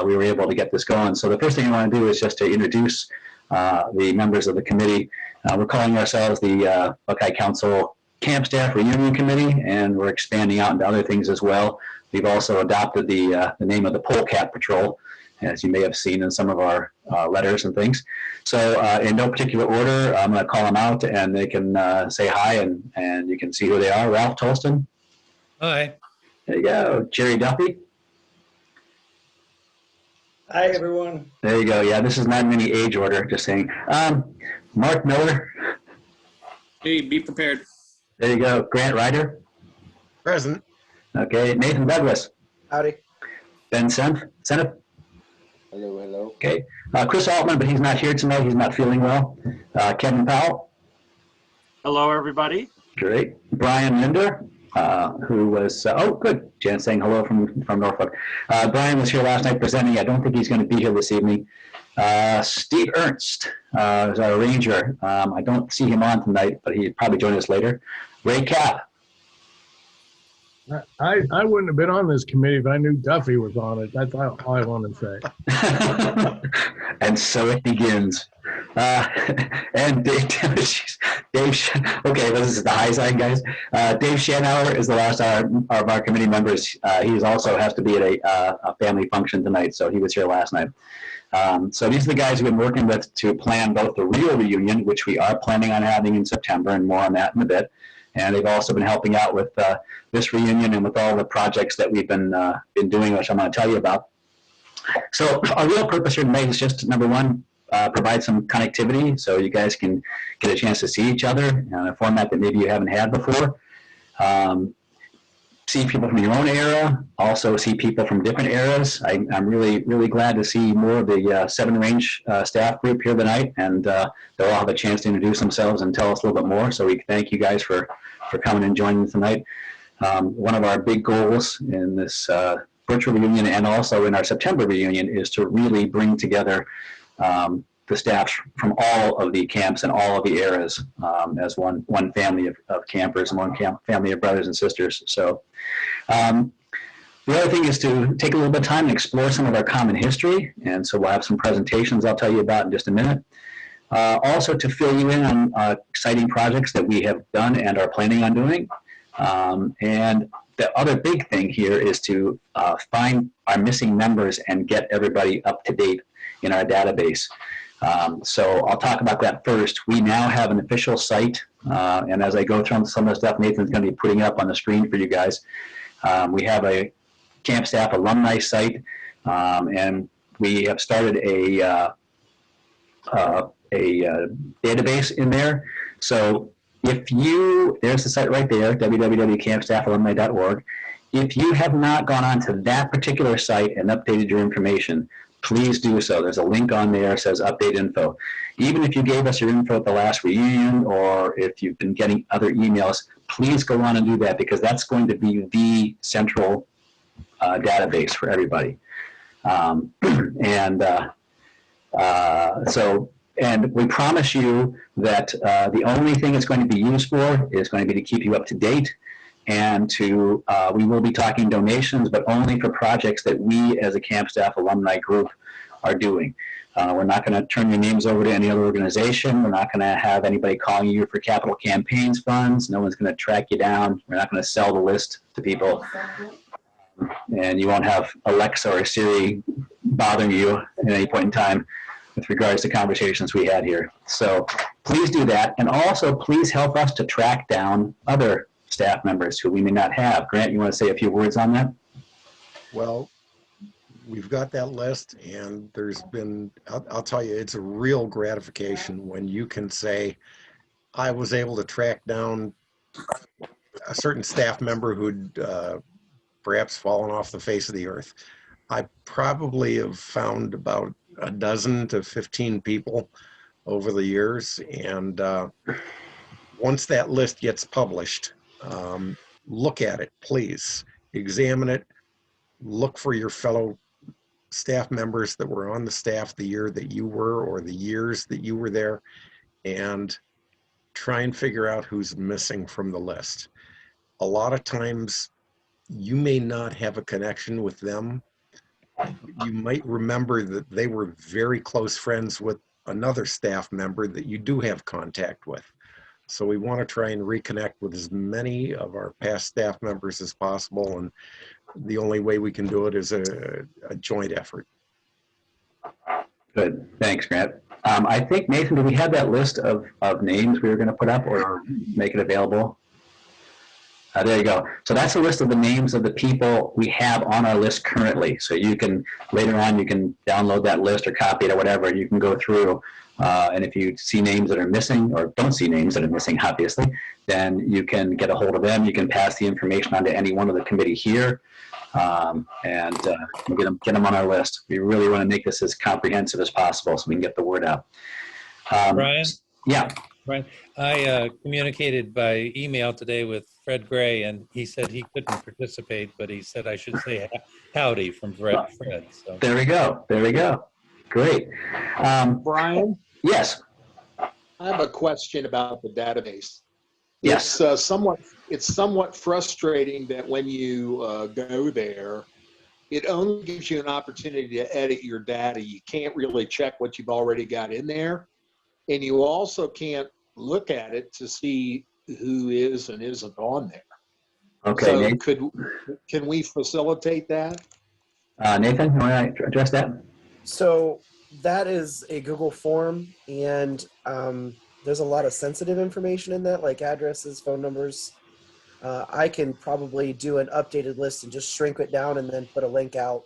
we were able to get this going. So the first thing I want to do is just to introduce the members of the committee. We're calling ourselves the Buckeye Council Camp Staff Reunion Committee, and we're expanding out into other things as well. We've also adopted the name of the Polecat Patrol, as you may have seen in some of our letters and things. So in no particular order, I'm going to call them out, and they can say hi, and you can see who they are. Ralph Tolston. Hi. There you go. Jerry Duffy. Hi, everyone. There you go. Yeah, this is not in any age order, just saying. Mark Miller. Hey, be prepared. There you go. Grant Ryder. Present. Okay. Nathan Douglas. Howdy. Ben Senf. Hello, hello. Okay. Chris Altman, but he's not here tonight. He's not feeling well. Kevin Powell. Hello, everybody. Great. Brian Linder, who was, oh, good. Jan saying hello from Norfolk. Brian was here last night presenting. I don't think he's going to be here this evening. Steve Ernst is our ranger. I don't see him on tonight, but he'd probably join us later. Ray Kapp. I wouldn't have been on this committee if I knew Duffy was on it. That's all I want to say. And so it begins. And Dave, okay, this is the high side, guys. Dave Schanauer is the last of our committee members. He also has to be at a family function tonight, so he was here last night. So these are the guys we've been working with to plan both the real reunion, which we are planning on having in September, and more on that in a bit. And they've also been helping out with this reunion and with all the projects that we've been doing, which I'm going to tell you about. So our real purpose here tonight is just, number one, provide some connectivity so you guys can get a chance to see each other in a format that maybe you haven't had before. See people from your own era, also see people from different eras. I'm really, really glad to see more of the 7 range staff group here tonight, and they'll all have a chance to introduce themselves and tell us a little bit more. So we thank you guys for coming and joining tonight. One of our big goals in this virtual reunion and also in our September reunion is to really bring together the staffs from all of the camps and all of the eras as one family of campers and one family of brothers and sisters. So the other thing is to take a little bit of time and explore some of our common history. And so we'll have some presentations I'll tell you about in just a minute. Also to fill you in on exciting projects that we have done and are planning on doing. And the other big thing here is to find our missing members and get everybody up to date in our database. So I'll talk about that first. We now have an official site, and as I go through some of the stuff Nathan's going to be putting up on the screen for you guys, we have a Camp Staff Alumni site, and we have started a database in there. So if you, there's the site right there, www.campstaffalumni.org. If you have not gone onto that particular site and updated your information, please do so. There's a link on there that says update info. Even if you gave us your info at the last reunion, or if you've been getting other emails, please go on and do that, because that's going to be the central database for everybody. And we promise you that the only thing it's going to be used for is going to be to keep you up to date, and to we will be talking donations, but only for projects that we as a Camp Staff Alumni group are doing. We're not going to turn your names over to any other organization. We're not going to have anybody calling you for capital campaigns funds. No one's going to track you down. We're not going to sell the list to people. And you won't have Alexa or Siri bothering you at any point in time with regards to conversations we had here. So please do that. And also please help us to track down other staff members who we may not have. Grant, you want to say a few words on that? Well, we've got that list, and there's been, I'll tell you, it's a real gratification when you can say, I was able to track down a certain staff member who'd perhaps fallen off the face of the earth. I probably have found about a dozen to 15 people over the years, and once that list gets published, look at it, please. Examine it. Look for your fellow staff members that were on the staff the year that you were, or the years that you were there, and try and figure out who's missing from the list. A lot of times you may not have a connection with them. you might remember that they were very close friends with another staff member that you do have contact with. So we want to try and reconnect with as many of our past staff members as possible. And the only way we can do it is a joint effort. Good. Thanks, Grant. I think, Nathan, do we have that list of names we were going to put up or make it available? There you go. So that's a list of the names of the people we have on our list currently. So you can, later on, you can download that list or copy it or whatever. You can go through, and if you see names that are missing or don't see names that are missing, obviously, then you can get a hold of them. You can pass the information on to any one of the committee here, and get them on our list. We really want to make this as comprehensive as possible so we can get the word out. Brian? Yeah. Brian, I communicated by email today with Fred Gray, and he said he couldn't participate, but he said I should say howdy from Fred. So. There we go. There we go. Great. Brian, Yes. I have a question about the database. Yes. It's somewhat frustrating that when you go there, it only gives you an opportunity to edit your data. You can't really check what you've already got in there. And you also can't look at it to see who is and isn't on there. Okay. So Nathan, can we facilitate that? Nathan, you want to address that? So that is a Google form, and there's a lot of sensitive information in that, like addresses, phone numbers. I can probably do an updated list and just shrink it down and then put a link out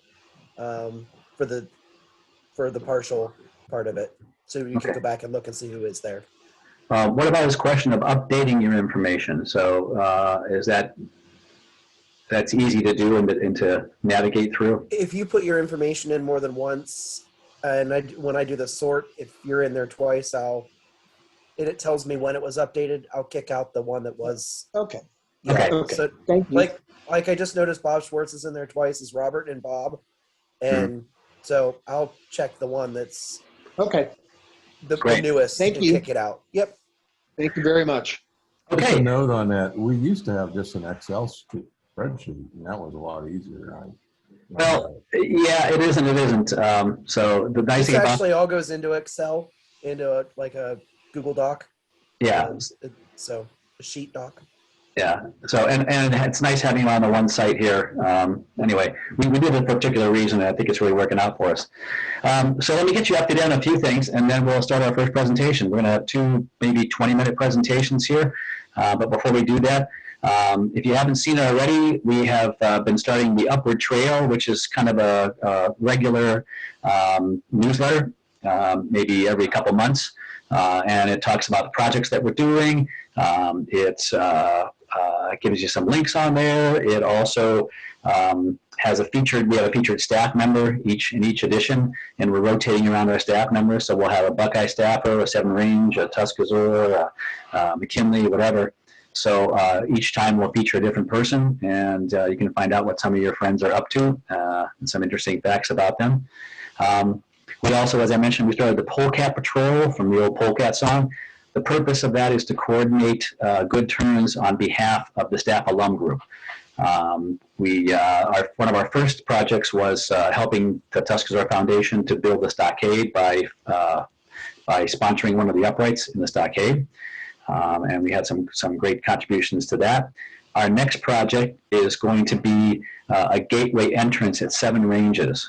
for the partial part of it. So you can go back and look and see who is there. What about this question of updating your information? So that's easy to do and to navigate through? If you put your information in more than once, and when I do the sort, if you're in there twice, it tells me when it was updated. I'll kick out the one that was. Okay. Yeah. Okay. So Thank you. like I just noticed Bob Schwartz is in there twice as Robert and Bob. And so I'll check the one that's Okay. the Great. newest Thank and you. kick it out. Yep. Thank you very much. Just Okay. a note on that. We used to have just an Excel spreadsheet, and that was a lot easier. Well, yeah, it is and it isn't. So the nice This thing about, actually all goes into Excel, into like a Google Doc. yeah, So a sheet doc. yeah. So, and it's nice having you on the one site here. Anyway, we did it for a particular reason, and I think it's really working out for us. So let me get you up to date on a few things, and then we'll start our first presentation. We're going to have two, maybe 20-minute presentations here. But before we do that, if you haven't seen it already, we have been starting the Upward Trail, which is kind of a regular newsletter, maybe every couple months. And it talks about the projects that we're doing. It gives you some links on there. It also has we have a featured staff member in each edition, and we're rotating around our staff members. So we'll have a Buckeye staffer, a 7 Range, a Tuscaloosa, McKinley, whatever. So each time we'll feature a different person, and you can find out what some of your friends are up to and some interesting facts about them. We also, as I mentioned, we started the Polecat Patrol from the old Polecat song. The purpose of that is to coordinate good turns on behalf of the staff alum group. One of our first projects was helping the Tuscaloosa Foundation to build the stockade by sponsoring one of the uprights in the stockade. And we had some great contributions to that. Our next project is going to be a gateway entrance at 7 Ranges.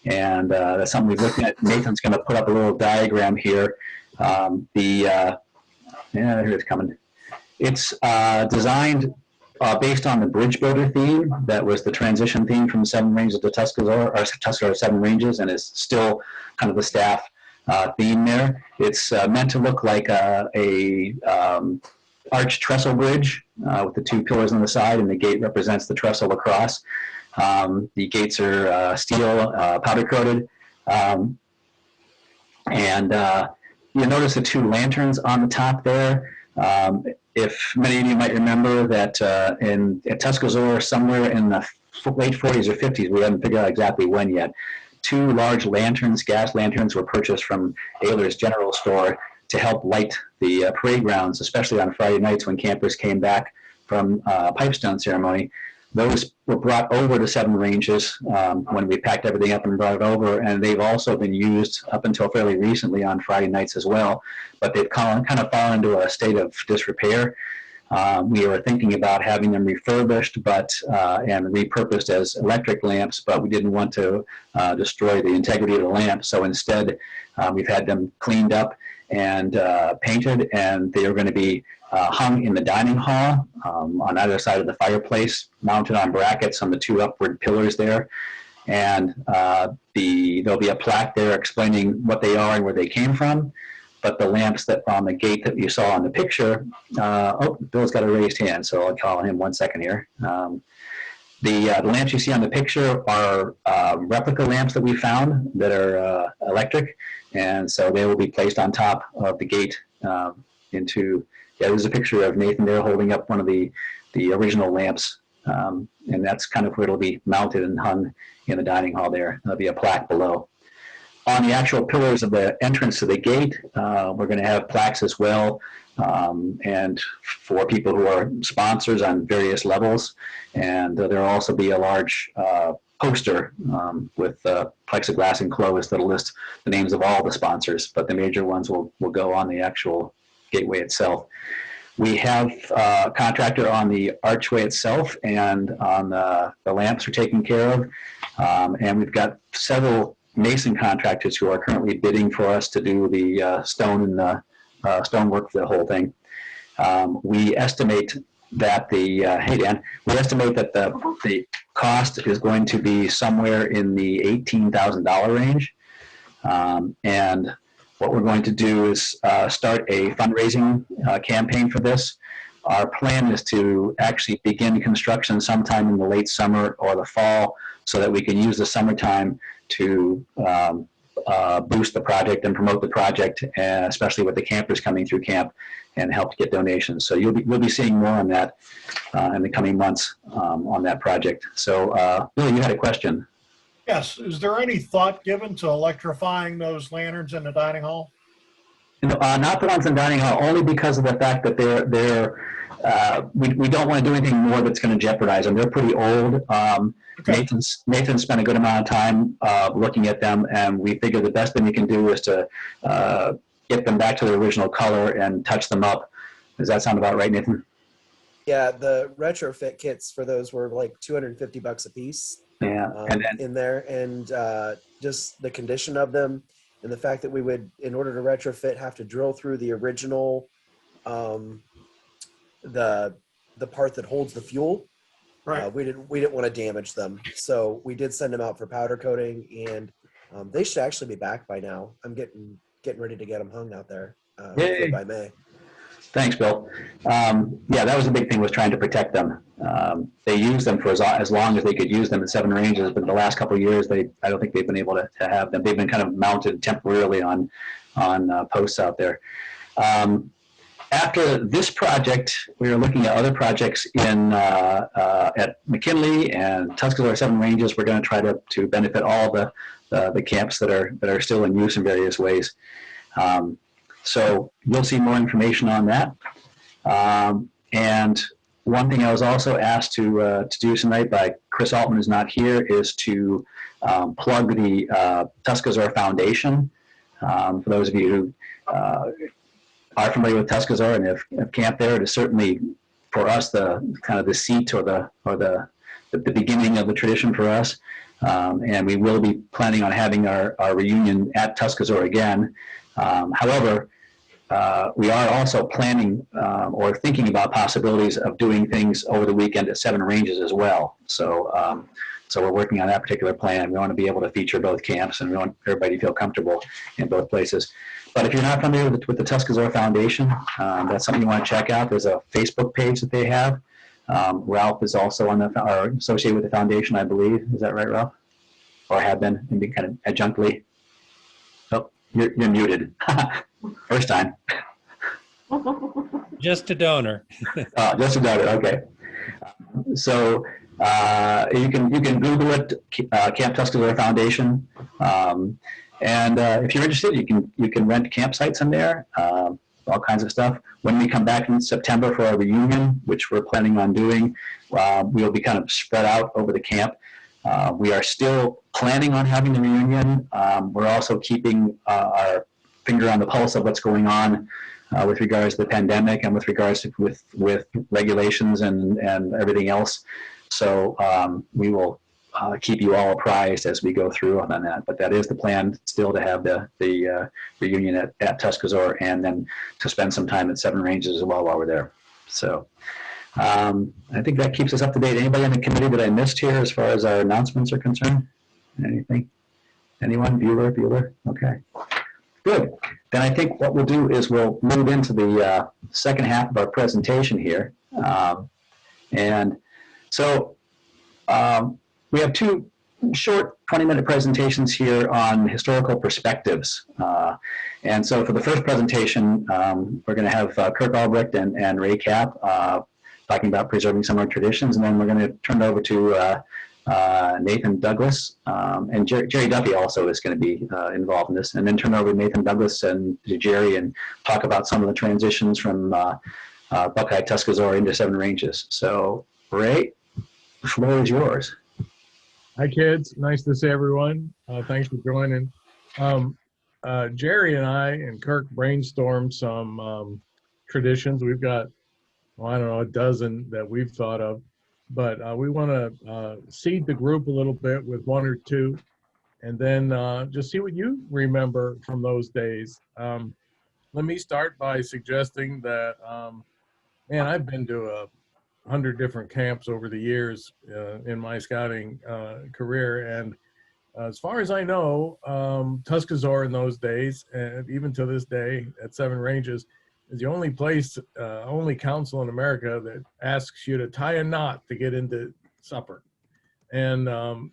And that's something we've looked at. Nathan's going to put up a little diagram here. Here it's coming. It's designed based on the bridge builder theme. That was the transition theme from 7 Ranges to Tuscaloosa 7 Ranges, and is still kind of the staff theme there. It's meant to look like a arched trestle bridge with the 2 pillars on the side, and the gate represents the trestle across. The gates are steel, powder coated, and you notice the 2 lanterns on the top there. If many of you might remember that at Tuscaloosa, somewhere in the late 40s or 50s, we haven't figured out exactly when yet, 2 large lanterns, gas lanterns, were purchased from Ayler's General Store to help light the parade grounds, especially on Friday nights when campers came back from Pipestone ceremony. Those were brought over to Seven Ranges when we packed everything up and brought it over, and they've also been used up until fairly recently on Friday nights as well, but they've kind of fallen into a state of disrepair. We were thinking about having them refurbished and repurposed as electric lamps, but we didn't want to destroy the integrity of the lamp. So instead, we've had them cleaned up and painted, and they are going to be hung in the dining hall on either side of the fireplace, mounted on brackets on the two upward pillars there. And there'll be a plaque there explaining what they are and where they came from. But the lamps that on the gate that you saw in the picture, oh, Bill's got a raised hand, so I'll call him 1 second here. The lamps you see on the picture are replica lamps that we found that are electric, and so they will be placed on top of the gate there's a picture of Nathan there holding up one of the original lamps, and that's kind of where it'll be mounted and hung in the dining hall there. There'll be a plaque below. On the actual pillars of the entrance to the gate, we're going to have plaques as well, and for people who are sponsors on various levels. And there'll also be a large poster with plexiglass enclosed that'll list the names of all the sponsors, but the major ones will go on the actual gateway itself. We have a contractor on the archway itself, and on the lamps are taken care of. And we've got several mason contractors who are currently bidding for us to do the stone and the stonework for the whole thing. We estimate that we estimate that the cost is going to be somewhere in the $18,000 range. And what we're going to do is start a fundraising campaign for this. Our plan is to actually begin construction sometime in the late summer or the fall, so that we can use the summertime to boost the project and promote the project, especially with the campers coming through camp, and help to get donations. So we'll be seeing more on that in the coming months on that project. So Billy, you had a question. Yes. Is there any thought given to electrifying those lanterns in the dining hall? Not the ones in the dining hall, only because of the fact that we don't want to do anything more that's going to jeopardize them. They're pretty old. Okay. Nathan spent a good amount of time looking at them, and we figured the best thing we can do is to get them back to their original color and touch them up. Does that sound about right, Nathan? Yeah, the retrofit kits for those were like $250 a piece. Yeah, and then, in there, and just the condition of them, and the fact that we would, in order to retrofit, have to drill through the original, the part that holds the fuel. Right. We didn't want to damage them, so we did send them out for powder coating, and they should actually be back by now. I'm getting ready to get them hung out there by May. Thanks, Bill. Yeah, that was a big thing, was trying to protect them. They used them for as long as they could use them at Seven Ranges, but the last couple of years, I don't think they've been able to have them. They've been kind of mounted temporarily on posts out there. After this project, we were looking at other projects at McKinley and Tuscaloosa Seven Ranges. We're going to try to benefit all the camps that are still in use in various ways. So you'll see more information on that. And one thing I was also asked to do tonight by Chris Altman, who's not here, is to plug the Tuscaloosa Foundation. For those of you who are familiar with Tuscaloosa and have camped there, it is certainly for us the kind of the seat or the beginning of the tradition for us. And we will be planning on having our reunion at Tuscaloosa again. However, we are also planning or thinking about possibilities of doing things over the weekend at Seven Ranges as well. So we're working on that particular plan. We want to be able to feature both camps, and we want everybody to feel comfortable in both places. But if you're not familiar with the Tuscaloosa Foundation, that's something you want to check out. There's a Facebook page that they have. Ralph is also associated with the foundation, I believe. Is that right, Ralph? Or have been, maybe kind of adjunctly. Oh, you're muted. First time. Just a donor. Just a donor. Okay. So you can Google it, Camp Tuscaloosa Foundation, and if you're interested, you can rent campsites in there. all kinds of stuff. When we come back in September for our reunion, which we're planning on doing, we'll be kind of spread out over the camp. We are still planning on having the reunion. We're also keeping our finger on the pulse of what's going on with regards to the pandemic and with regards to with regulations and everything else. So we will keep you all apprised as we go through on that. But that is the plan, still, to have the reunion at Tuscazor, and then to spend some time at Seven Ranges as well while we're there. So I think that keeps us up to date. Anybody on the committee that I missed here as far as our announcements are concerned? Anything? Anyone? Bueller? Okay. Good. Then I think what we'll do is we'll move into the second half of our presentation here. And so we have two short 20-minute presentations here on historical perspectives. And so for the first presentation, we're going to have Kirk Albrecht and Ray Kapp talking about preserving some of our traditions. And then we're going to turn it over to Nathan Douglas, and Jerry Duffy also is going to be involved in this, and then turn over to Nathan Douglas and to Jerry and talk about some of the transitions from Buckeye Tuscazor into Seven Ranges. So, Ray, the floor is yours. Hi, kids. Nice to see everyone. Thanks for joining. Jerry and I and Kirk brainstormed some traditions. We've got, well, I don't know, a dozen that we've thought of. But we want to seed the group a little bit with one or two, and then just see what you remember from those days. Let me start by suggesting that, man, I've been to 100 different camps over the years in my scouting career, and as far as I know, Tuscazor in those days, and even to this day at Seven Ranges, is the only place, only council in America that asks you to tie a knot to get into supper. And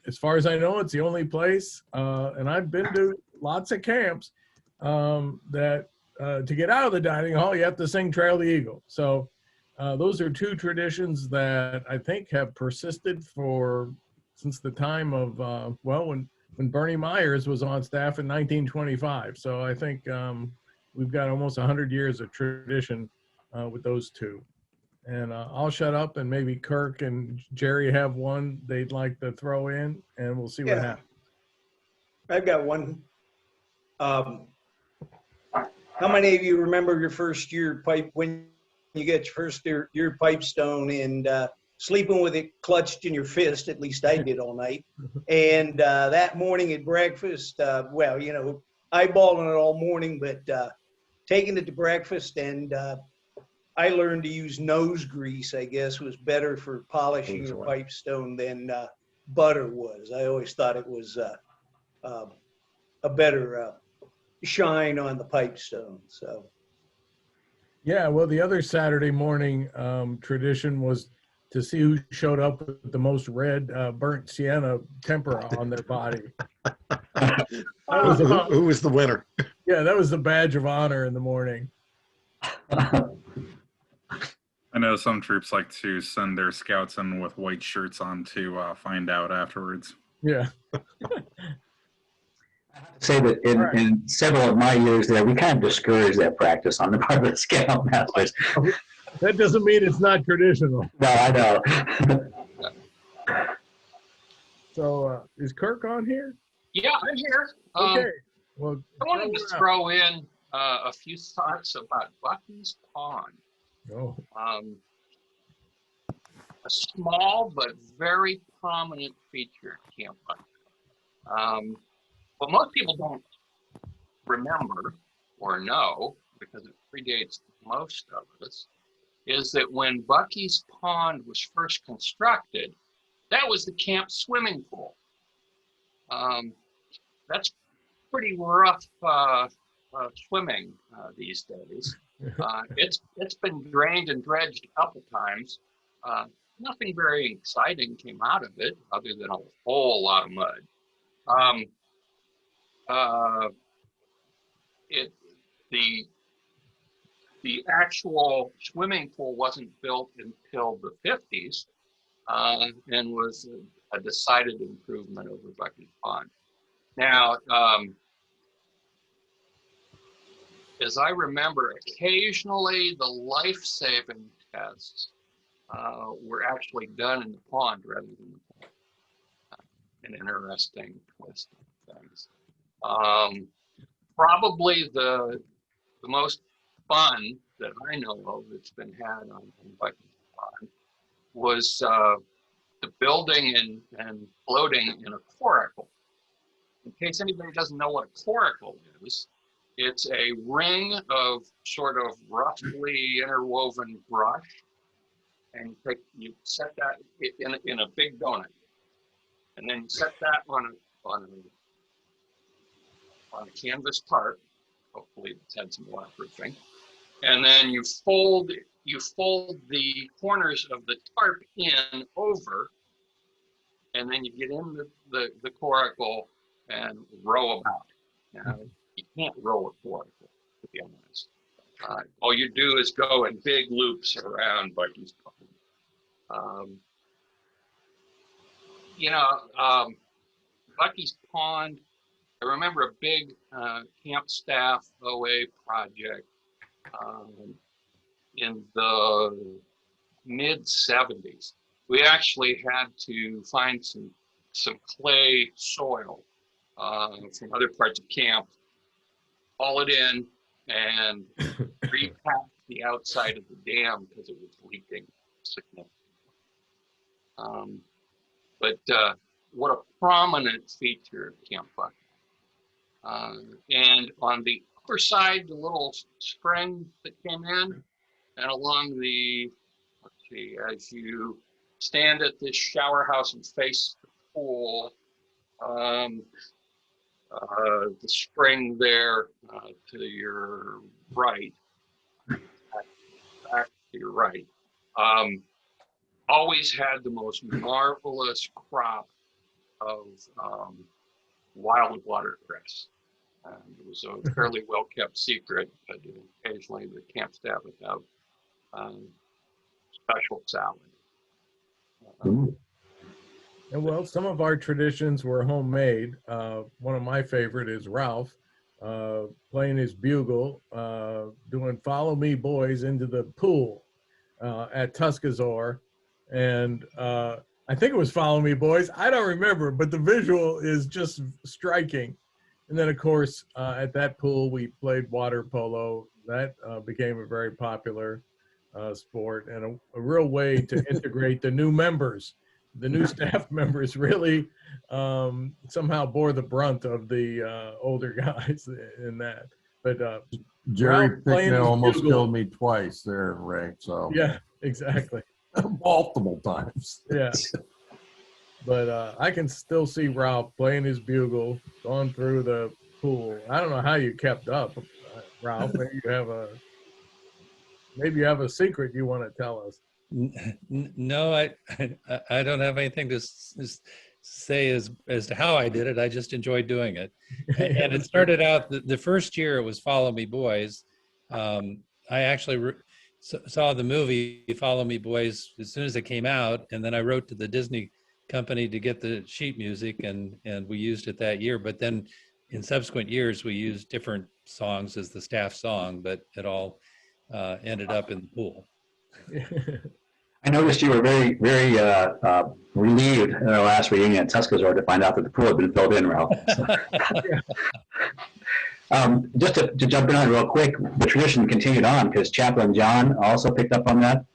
as far as I know, it's the only place, and I've been to lots of camps, that to get out of the dining hall, you have to sing Trail the Eagle. So those are two traditions that I think have persisted since the time of, well, when Bernie Myers was on staff in 1925. So I think we've got almost 100 years of tradition with those two. And I'll shut up, and maybe Kirk and Jerry have one they'd like to throw in, and we'll see what happens. I've got one. How many of you remember your first year pipe, when you get your first year pipestone, and sleeping with it clutched in your fist? At least I did all night. And that morning at breakfast, well, you know, eyeballing it all morning, but taking it to breakfast, and I learned to use nose grease, I guess, was better for polishing your pipestone than butter was. I always thought it was a better shine on the pipestone. So, yeah, well, the other Saturday morning tradition was to see who showed up with the most red burnt sienna temper on their body. Who was the winner? Yeah, that was the badge of honor in the morning. I know some troops like to send their scouts in with white shirts on to find out afterwards. Yeah. Say that in several of my years there, we kind of discouraged that practice on the part of the scoutmasters. That doesn't mean it's not traditional. No, I know. So is Kirk on here? Yeah, I'm here. Okay. Well, I wanted to throw in a few thoughts about Bucky's Pond. Oh. A small but very prominent feature at Camp Buckeye. What most people don't remember or know, because it predates most of us, is that when Bucky's Pond was first constructed, that was the camp swimming pool. That's pretty rough swimming these days. It's been drained and dredged a couple times. Nothing very exciting came out of it other than a whole lot of mud. The actual swimming pool wasn't built until the 50s and was a decided improvement over Bucky's Pond. Now, as I remember, occasionally the life-saving tests were actually done in the pond rather than the pond. An interesting twist of things. Probably the most fun that I know of that's been had on Buckeye Pond was the building and floating in a coracle. In case anybody doesn't know what a coracle is, it's a ring of sort of roughly interwoven brush, and you set that in a big donut, and then you set that on a canvas tarp. Hopefully, it's had some waterproofing, and then you fold the corners of the tarp in over, and then you get in the coracle and row about. Now, you can't row a coracle, to be honest. All you do is go in big loops around Bucky's Pond. Bucky's Pond, I remember a big camp staff OA project in the mid-70s. We actually had to find some clay soil from other parts of camp, haul it in, and repack the outside of the dam because it was leaking significantly. But what a prominent feature of Camp Buckeye. And on the upper side, the little spring that came in, and along the, let's see, as you stand at this shower house and face the pool, the spring there to your right, back to your right, always had the most marvelous crop of wild watercress. It was a fairly well-kept secret, but occasionally the camp staff would have special salad. And well, some of our traditions were homemade. One of my favorite is Ralph playing his bugle, doing "Follow Me, Boys" into the pool at Tuscazor, and I think it was "Follow Me, Boys." I don't remember, but the visual is just striking. And then, of course, at that pool, we played water polo. That became a very popular sport and a real way to integrate the new members. The new staff members really somehow bore the brunt of the older guys in that. But Jerry Ralph playing Picknell his almost bugle- killed me twice there, Ray. So Yeah, exactly. multiple times. Yeah. But I can still see Ralph playing his bugle, going through the pool. I don't know how you kept up, Ralph. Maybe you have a secret you want to tell us. No, I don't have anything to say as to how I did it. I just enjoyed doing it. And it started out, the first year it was Follow Me Boys. I actually saw the movie Follow Me Boys as soon as it came out. And then I wrote to the Disney company to get the sheet music, and we used it that year. But then in subsequent years, we used different songs as the staff song, but it all ended up in the pool. I noticed you were very, very relieved in our last reunion at Tuscazor to find out that the pool had been filled in, Ralph. Just to jump in on it real quick, the tradition continued on because Chaplain John also picked up on that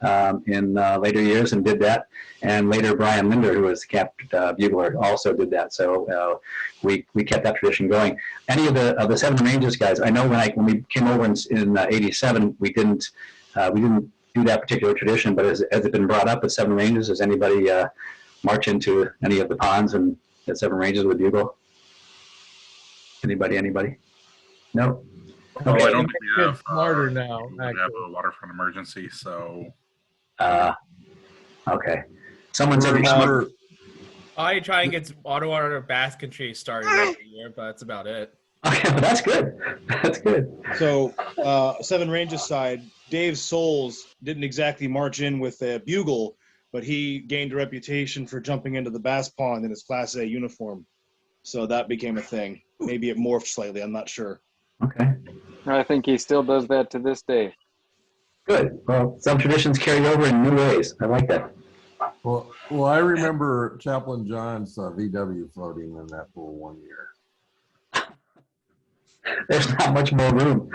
in later years and did that. And later Brian Linder, who was the camp bugler, also did that. So we kept that tradition going. Any of the Seven Ranges guys, I know when we came over in '87, we didn't do that particular tradition, but has it been brought up at Seven Ranges? Does anybody march into any of the ponds and at Seven Ranges with bugle? Anybody? No? Okay. I don't think we Kids smarter now, we have a waterfront emergency, so. Okay. Someone said I try and get auto water bass country started every year, but that's about it. Okay, well, that's good. That's good. So, Seven Ranges side, Dave Souls didn't exactly march in with a bugle, but he gained a reputation for jumping into the bass pond in his Class A uniform. So that became a thing. Maybe it morphed slightly. I'm not sure. Okay. I think he still does that to this day. Good. Well, some traditions carry over in new ways. I like that. Well, I remember Chaplain John's VW floating in that pool one year. There's not much more room.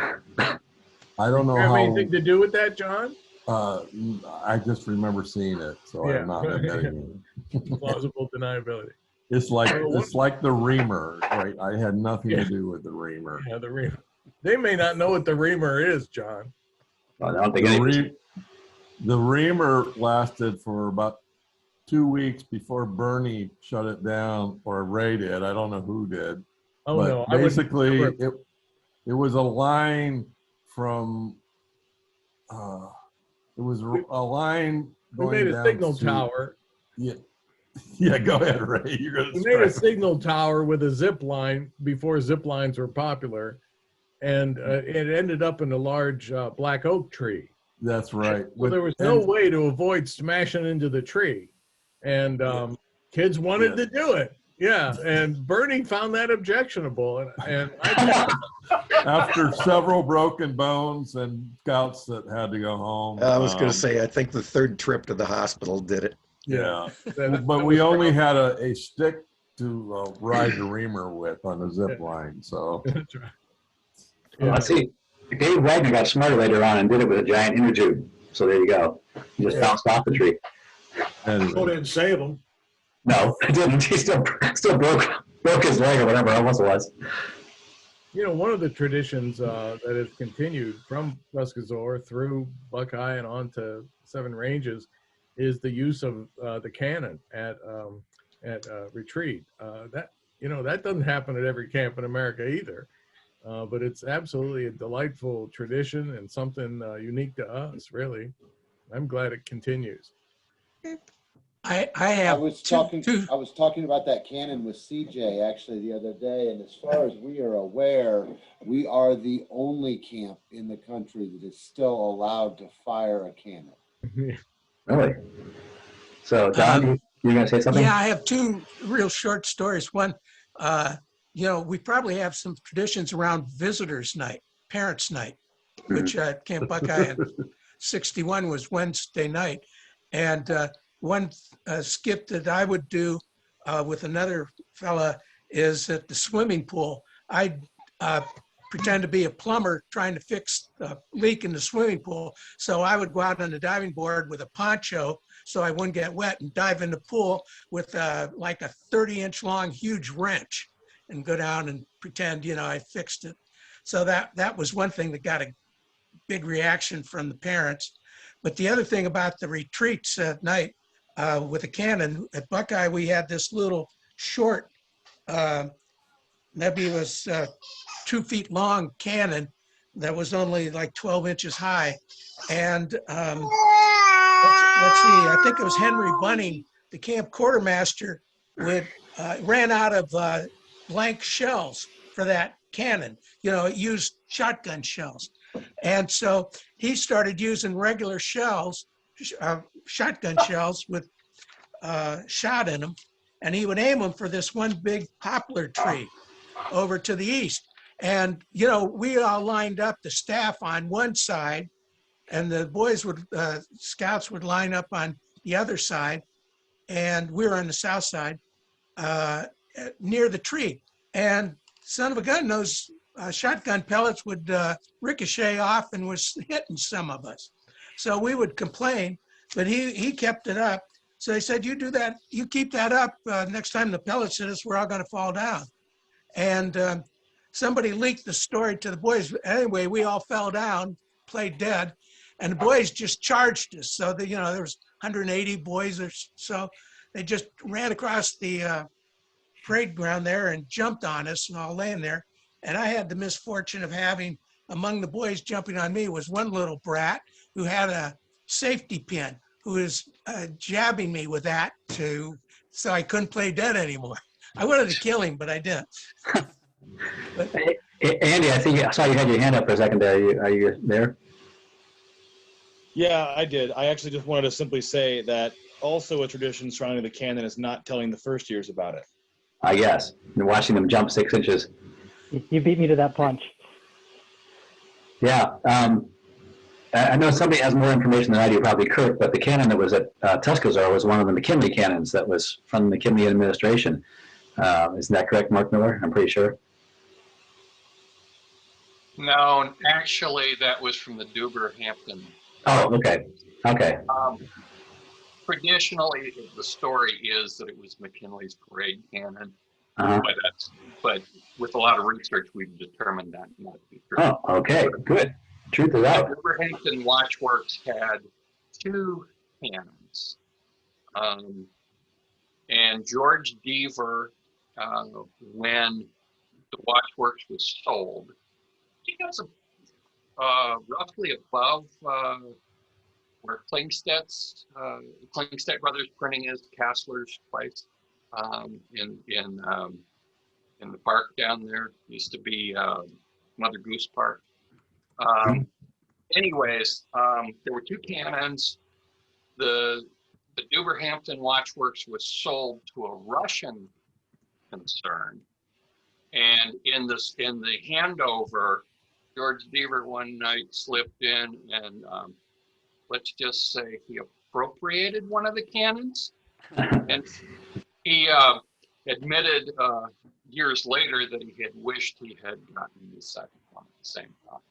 I don't know You have how. anything to do with that, John? I just remember seeing it, so Yeah. I'm not admitting it. Plausible deniability. It's like the reamer, right? I had nothing to do with the reamer. Yeah, the reamer. They may not know what the reamer is, John. Well, I don't think the reamer lasted for about 2 weeks before Bernie shut it down, or Ray did. I don't know who did. Oh, but no. I wouldn't basically, remember. it was a line from. It was a line We going made a down signal to- tower. Yeah. Yeah, go ahead, Ray. You're gonna We made a describe it. signal tower with a zip line before zip lines were popular, and it ended up in a large black oak tree. That's right. Well, there was no way to avoid smashing into the tree, and kids wanted to do it. Yeah, and Bernie found that objectionable, and I After several broken bones and scouts that had to go home. I was going to say, I think the third trip to the hospital did it. Yeah, but we only had a stick to ride the reamer with on the zip line. So That's right. Well, let's see. Dave Wagner got smarter later on and did it with a giant inner tube. So there you go. He just bounced off the tree. Still didn't save him. No, it didn't. He still broke his leg or whatever else it was. You know, one of the traditions that has continued from Tuscazor through Buckeye and on to Seven Ranges is the use of the cannon at retreat. That doesn't happen at every camp in America either, but it's absolutely a delightful tradition and something unique to us. Really, I'm glad it continues. I was talking about that cannon with CJ actually the other day, and as far as we are aware, we are the only camp in the country that is still allowed to fire a cannon. Really? So, Don, you're going to say something? Yeah, I have two real short stories. One, we probably have some traditions around visitors' night, parents' night, which at Camp Buckeye in 61 was Wednesday night. And one skip that I would do with another fella is at the swimming pool. I'd pretend to be a plumber trying to fix a leak in the swimming pool. So I would go out on the diving board with a poncho so I wouldn't get wet and dive in the pool with like a 30-inch long huge wrench and go down and pretend, I fixed it. So that was one thing that got a big reaction from the parents. But the other thing about the retreats at night with a cannon, at Buckeye, we had this little short, maybe it was 2 feet long cannon that was only like 12 inches high. And let's see, I think it was Henry Bunning, the camp quartermaster, ran out of blank shells for that cannon. It used shotgun shells. And so he started using regular shells, shotgun shells with shot in them, and he would aim them for this one big poplar tree over to the east. And, we all lined up, the staff on one side, and the boys scouts would line up on the other side, and we were on the south side near the tree. And son of a gun, those shotgun pellets would ricochet off and was hitting some of us. So we would complain, but he kept it up. So they said, you do that, you keep that up, next time the pellets hit us, we're all gonna fall down. And somebody leaked the story to the boys. Anyway, we all fell down, played dead, and the boys just charged us. So there was 180 boys or so. They just ran across the parade ground there and jumped on us and all laying there. And I had the misfortune of having, among the boys jumping on me was one little brat who had a safety pin, who was jabbing me with that so I couldn't play dead anymore. I wanted to kill him, but I didn't. Andy, I think I saw you had your hand up for a second there. Are you there? Yeah, I did. I actually just wanted to simply say that also a tradition surrounding the cannon is not telling the first years about it. Yes. You're watching them jump 6 inches. You beat me to that punch. Yeah. I know somebody has more information than I do, probably Kurt, but the cannon that was at Tuscaloosa was one of the McKinley cannons that was from the McKinley administration. Isn't that correct, Mark Miller? I'm pretty sure. No, actually, that was from the Duber-Hampton. Oh, okay. Okay. Traditionally, the story is that it was McKinley's parade cannon, Uh-huh. but with a lot of research, we've determined that not to be true. Oh, okay. Good. Truth is out. The Duber-Hampton Watchworks had 2 cannons. And George Deaver, when the Watchworks was sold, he was roughly above where Klingstedt's Klingstedt Brothers Printing is, Kassler's place, in the park down there. Used to be Mother Goose Park. Anyways, there were 2 cannons. The Duber-Hampton Watchworks was sold to a Russian concern, and in the handover, George Deaver one night slipped in and let's just say he appropriated one of the cannons, and he admitted years later that he had wished he had gotten the second one at the same time.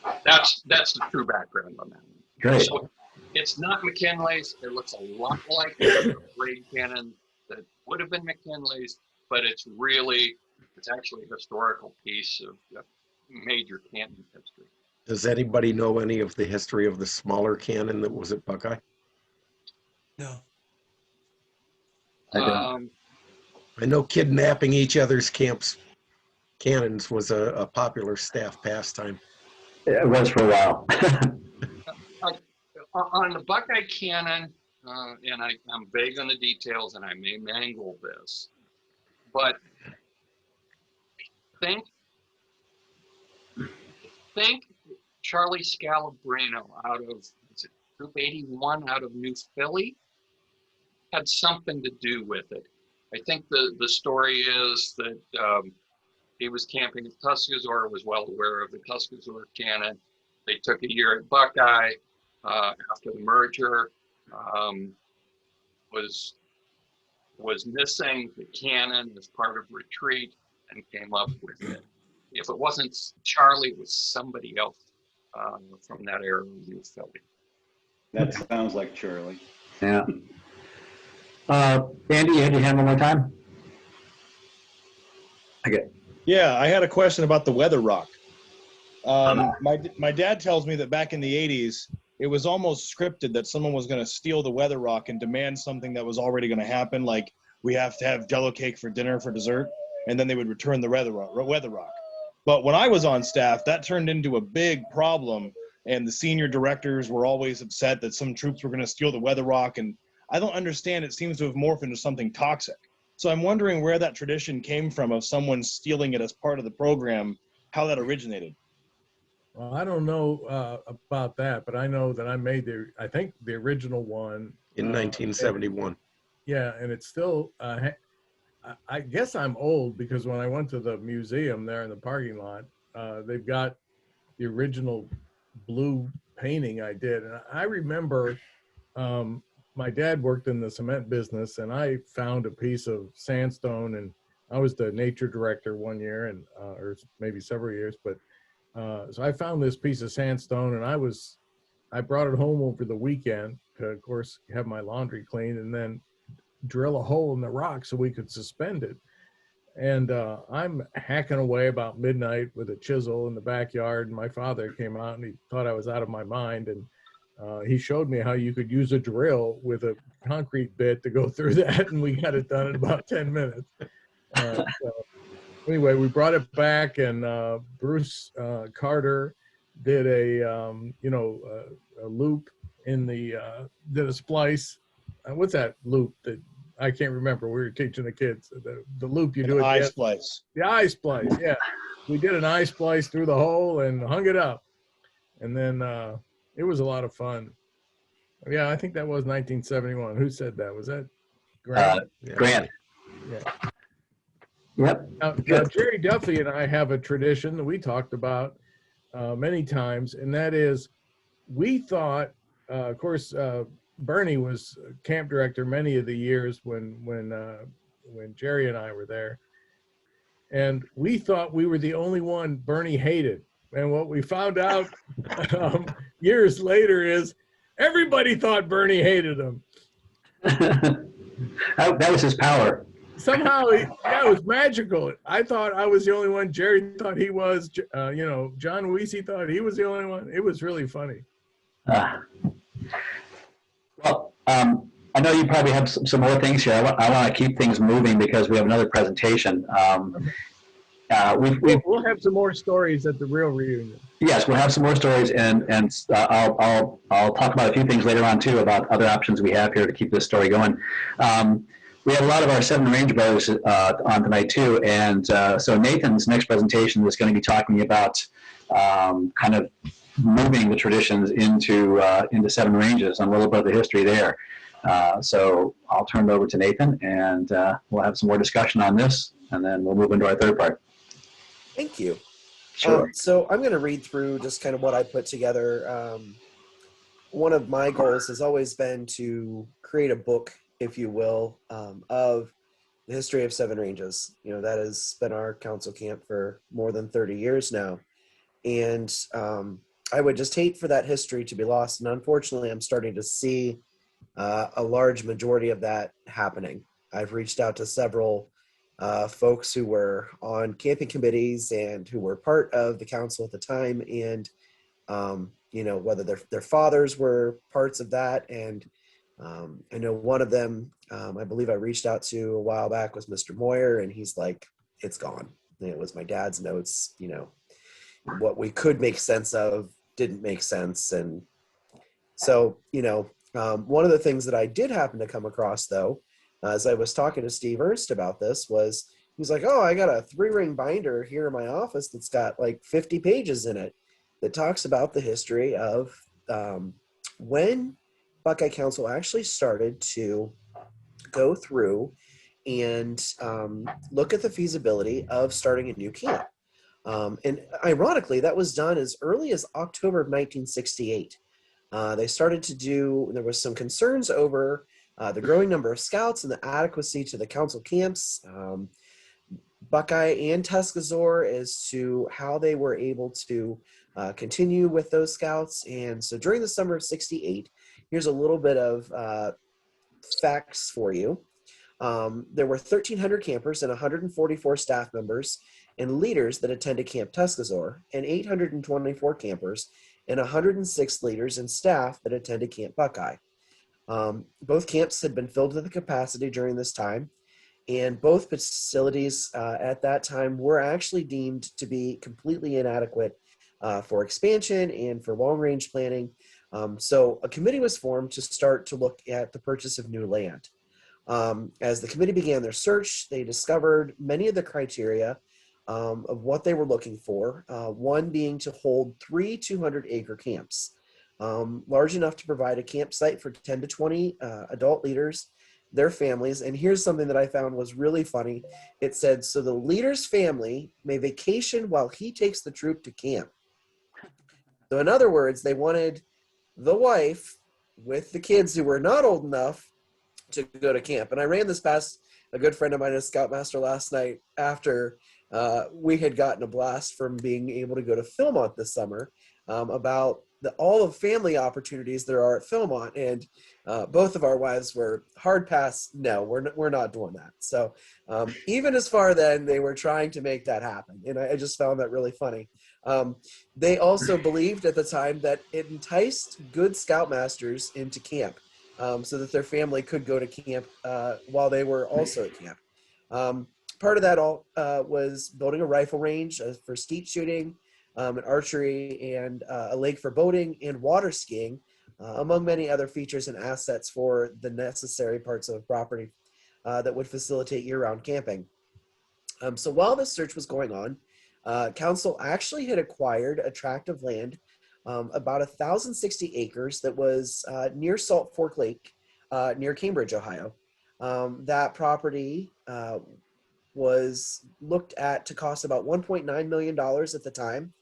But that's the true background on that one. Great. So it's not McKinley's. It looks a lot like the parade cannon that would have been McKinley's, but it's actually a historical piece of major cannon history. Does anybody know any of the history of the smaller cannon that was at Buckeye? No. I know kidnapping each other's cannons was a popular staff pastime. It was for a while. On the Buckeye cannon, and I'm vague on the details, and I may mangle this, but think Charlie Scalabrino out of Group 81 out of New Philly had something to do with it. I think the story is that he was camping at Tuscaloosa, was well aware of the Tuscaloosa cannon. They took a year at Buckeye after the merger, was missing the cannon as part of retreat and came up with it. If it wasn't Charlie, it was somebody else from that era of New Philly. That sounds like Charlie. Yeah. Andy, you had your hand one more time? Okay. Yeah, I had a question about the weather rock. My dad tells me that back in the 80s, it was almost scripted that someone was going to steal the weather rock and demand something that was already going to happen, like we have to have Jell-O cake for dinner for dessert, and then they would return the weather rock. But when I was on staff, that turned into a big problem, and the senior directors were always upset that some troops were going to steal the weather rock, and I don't understand. It seems to have morphed into something toxic. So I'm wondering where that tradition came from of someone stealing it as part of the program, how that originated. Well, I don't know about that, but I know that I made I think the original one. In 1971. Yeah, and it's still, I guess I'm old because when I went to the museum there in the parking lot, they've got the original blue painting I did. And I remember my dad worked in the cement business, and I found a piece of sandstone, and I was the nature director one year, and or maybe several years, but so I found this piece of sandstone, and I brought it home over the weekend to, of course, have my laundry cleaned and then drill a hole in the rock so we could suspend it. And I'm hacking away about midnight with a chisel in the backyard, and my father came out and he thought I was out of my mind, and he showed me how you could use a drill with a concrete bit to go through that, and we got it done in about 10 minutes. So anyway, we brought it back, and Bruce Carter did a loop in the did a splice. What's that loop that I can't remember? We were teaching the kids the loop you do. An eye splice. The eye splice, yeah. We did an eye splice through the hole and hung it up, and then it was a lot of fun. Yeah, I think that was 1971. Who said that? Was that Grant? Grant. Yeah. Yep. Now, Jerry Duffy and I have a tradition that we talked about many times, and that is we thought, of course, Bernie was camp director many of the years when Jerry and I were there, and we thought we were the only one Bernie hated. And what we found out years later is everybody thought Bernie hated him. That was his power. Somehow, yeah, it was magical. I thought I was the only one. Jerry thought he was. John Weesey thought he was the only one. It was really funny. Well, I know you probably have some more things here. I want to keep things moving because we have another presentation. We'll have some more stories at the real reunion. Yes, we'll have some more stories, and I'll talk about a few things later on too about other options we have here to keep this story going. We have a lot of our Seven Range brothers on tonight too, and so Nathan's next presentation is going to be talking about kind of moving the traditions into Seven Ranges and a little bit of the history there. So I'll turn it over to Nathan, and we'll have some more discussion on this, and then we'll move into our third part. Thank you. Sure. So I'm going to read through just kind of what I put together. One of my goals has always been to create a book, if you will, of the history of Seven Ranges. You know, that has been our council camp for more than 30 years now. And I would just hate for that history to be lost. And unfortunately, I'm starting to see a large majority of that happening. I've reached out to several folks who were on camping committees and who were part of the council at the time. And, whether their fathers were parts of that. And I know one of them, I believe I reached out to a while back, was Mr. Moyer, and he's like, it's gone. And it was my dad's notes, what we could make sense of didn't make sense. And so, one of the things that I did happen to come across, though, as I was talking to Steve Ernst about this, was he was like, oh, I got a 3-ring binder here in my office that's got like 50 pages in it that talks about the history of when Buckeye Council actually started to go through and look at the feasibility of starting a new camp. And ironically, that was done as early as October of 1968. They started to there was some concerns over the growing number of scouts and the adequacy to the council camps, Buckeye and Tuscaloosa, as to how they were able to continue with those scouts. And so during the summer of 68, here's a little bit of facts for you. There were 1,300 campers and 144 staff members and leaders that attended Camp Tuscaloosa, and 824 campers and 106 leaders and staff that attended Camp Buckeye. Both camps had been filled to the capacity during this time, and both facilities at that time were actually deemed to be completely inadequate for expansion and for long-range planning. So a committee was formed to start to look at the purchase of new land. As the committee began their search, they discovered many of the criteria of what they were looking for, one being to hold 3 200-acre camps. Large enough to provide a campsite for 10 to 20 adult leaders, their families. And here's something that I found was really funny. It said, so the leader's family may vacation while he takes the troop to camp. So in other words, they wanted the wife with the kids who were not old enough to go to camp. And I ran this past a good friend of mine as Scoutmaster last night after we had gotten a blast from being able to go to Philmont this summer about all the family opportunities there are at Philmont, and both of our wives were hard pass. No, we're not doing that. So even as far then, they were trying to make that happen, and I just found that really funny. They also believed at the time that it enticed good Scoutmasters into camp, so that their family could go to camp while they were also at camp. Part of that all was building a rifle range for skeet shooting, and archery, and a lake for boating and water skiing, among many other features and assets for the necessary parts of the property that would facilitate year-round camping. So while this search was going on, council actually had acquired a tract of land, about 1,060 acres, that was near Salt Fork Lake, near Cambridge, Ohio. That property was looked at to cost about $1.9 million at the time,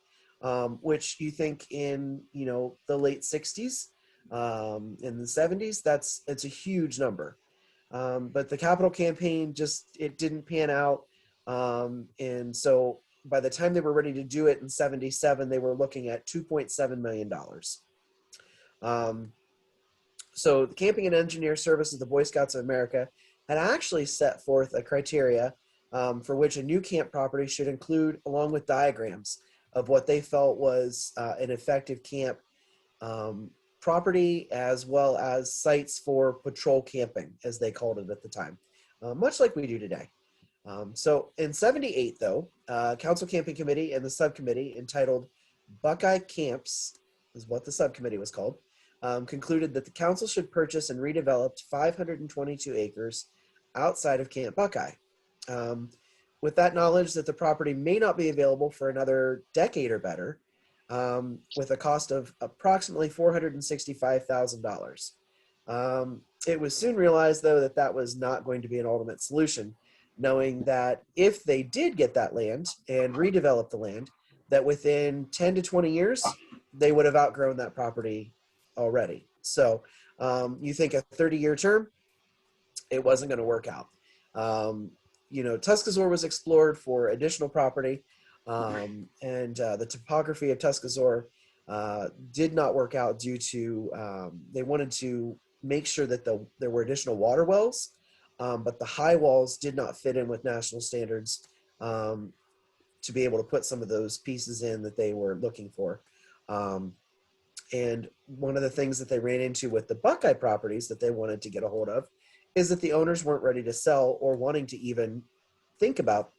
which you think in, you know, the late 60s, in the 70s, it's a huge number. But the capital campaign it didn't pan out. And so by the time they were ready to do it in 77, they were looking at $2.7 million. So the Camping and Engineer Service of the Boy Scouts of America had actually set forth a criteria for which a new camp property should include, along with diagrams of what they felt was an effective camp property, as well as sites for patrol camping, as they called it at the time, much like we do today. So in 78, though, Council Camping Committee and the subcommittee entitled Buckeye Camps, is what the subcommittee was called, concluded that the council should purchase and redevelop 522 acres outside of Camp Buckeye. With that knowledge that the property may not be available for another decade or better, with a cost of approximately $465,000. It was soon realized, though, that that was not going to be an ultimate solution, knowing that if they did get that land and redevelop the land, that within 10 to 20 years, they would have outgrown that property already. So you think a 30-year term, it wasn't going to work out. You know, Tuscaloosa was explored for additional property, and the topography of Tuscaloosa did not work out due to, they wanted to make sure that there were additional water wells, but the high walls did not fit in with national standards to be able to put some of those pieces in that they were looking for. And one of the things that they ran into with the Buckeye properties that they wanted to get a hold of is that the owners weren't ready to sell or wanting to even think about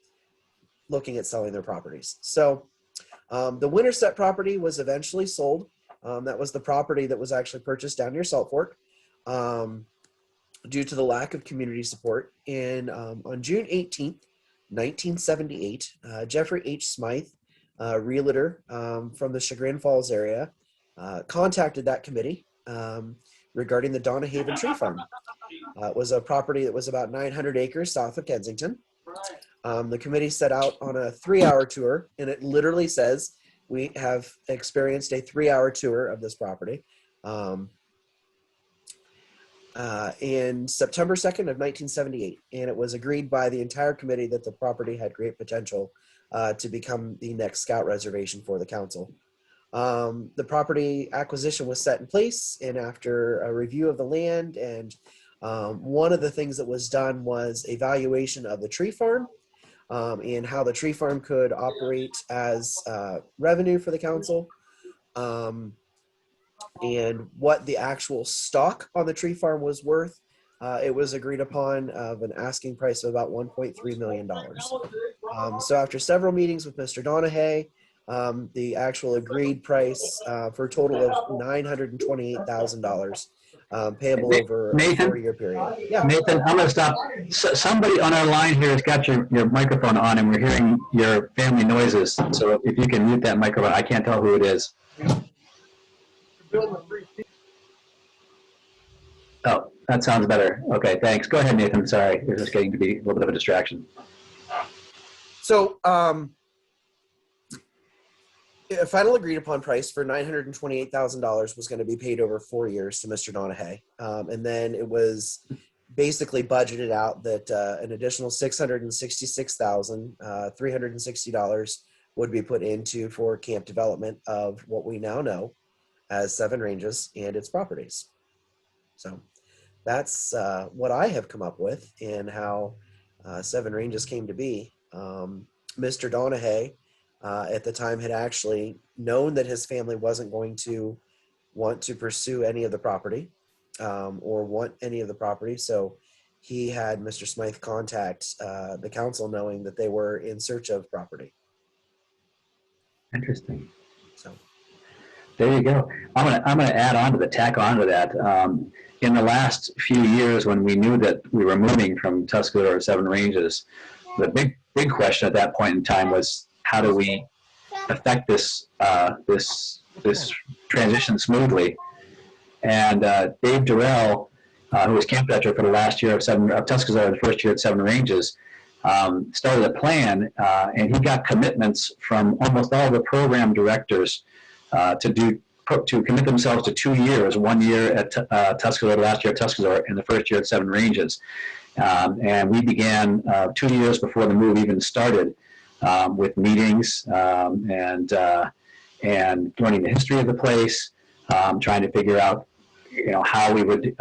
looking at selling their properties. So the Winterset property was eventually sold. That was the property that was actually purchased down near Salt Fork due to the lack of community support. And on June 18th, 1978, Jeffrey H. Smythe, realtor from the Chagrin Falls area, contacted that committee regarding the Donna Haven Tree Farm. It was a property that was about 900 acres south of Kensington. The committee set out on a 3-hour tour, and it literally says we have experienced a 3-hour tour of this property. In September 2nd of 1978, and it was agreed by the entire committee that the property had great potential to become the next scout reservation for the council. The property acquisition was set in place, and after a review of the land, and one of the things that was done was evaluation of the tree farm and how the tree farm could operate as revenue for the council, and what the actual stock on the tree farm was worth. It was agreed upon of an asking price of about $1.3 million. So after several meetings with Mr. Donahue, the actual agreed price for a total of $928,000 payable over a 4-year period. Yeah. Nathan, I'm going to stop. Somebody on our line here has got your microphone on, and we're hearing your family noises. So if you can mute that microphone, I can't tell who it is. Oh, that sounds better. Okay, thanks. Go ahead, Nathan. Sorry, it was just getting to be a little bit of a distraction. So, a final agreed upon price for $928,000 was going to be paid over 4 years to Mr. Donahue. And then it was basically budgeted out that an additional $666,360 would be put into for camp development of what we now know as Seven Ranges and its properties. So that's what I have come up with and how Seven Ranges came to be. Mr. Donahue at the time had actually known that his family wasn't going to want to pursue any of the property or want any of the property. So he had Mr. Smythe contact the council knowing that they were in search of property. Interesting. So there you go. I'm gonna add on to the tack on to that. In the last few years, when we knew that we were moving from Tuscaloosa or Seven Ranges, the big question at that point in time was, how do we affect this this transition smoothly? And Dave Durrell, who was camp director for the last year of Tuscaloosa, the first year at Seven Ranges, started a plan, and he got commitments from almost all the program directors to commit themselves to 2 years, 1 year at Tuscaloosa, last year at Tuscaloosa, and the first year at Seven Ranges. And we began 2 years before the move even started with meetings and learning the history of the place, trying to figure out, how we would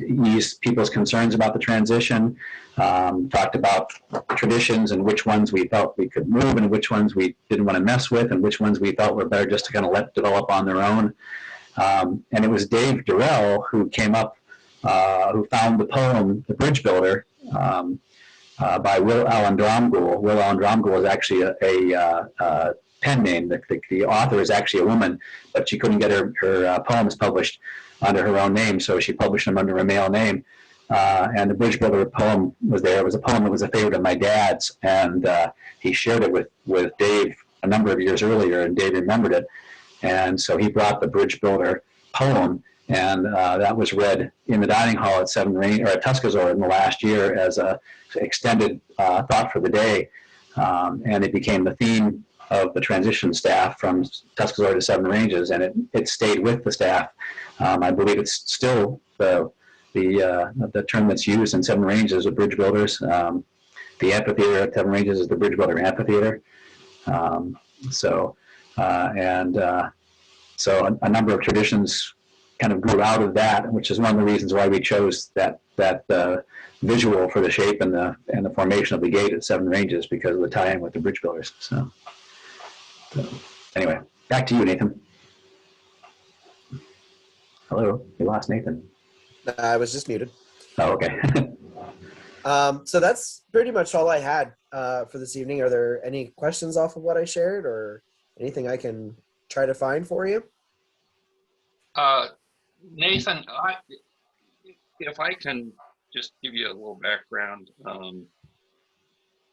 ease people's concerns about the transition. Talked about traditions and which ones we felt we could move and which ones we didn't want to mess with and which ones we felt were better just to kind of let develop on their own. And it was Dave Durrell who came up, who found the poem, The Bridge Builder, by Will Allen Dromgoole. Will Allen Dromgoole is actually a pen name. The author is actually a woman, but she couldn't get her poems published under her own name, so she published them under a male name. And the Bridge Builder poem was there. It was a poem that was a favorite of my dad's, and he shared it with Dave a number of years earlier, and Dave remembered it. And so he brought the Bridge Builder poem, and that was read in the dining hall at at Tuscaloosa in the last year as a extended thought for the day. And it became the theme of the transition staff from Tuscaloosa to Seven Ranges, and it stayed with the staff. I believe it's still the term that's used in Seven Ranges of bridge builders. The amphitheater at Seven Ranges is the Bridge Builder Amphitheater. So a number of traditions kind of grew out of that, which is one of the reasons why we chose that visual for the shape and the formation of the gate at Seven Ranges, because of the tie-in with the bridge builders. So anyway, back to you, Nathan. Hello, we lost Nathan. I was just muted. Oh, okay. So that's pretty much all I had for this evening. Are there any questions off of what I shared, or anything I can try to find for you? Nathan, if I can just give you a little background,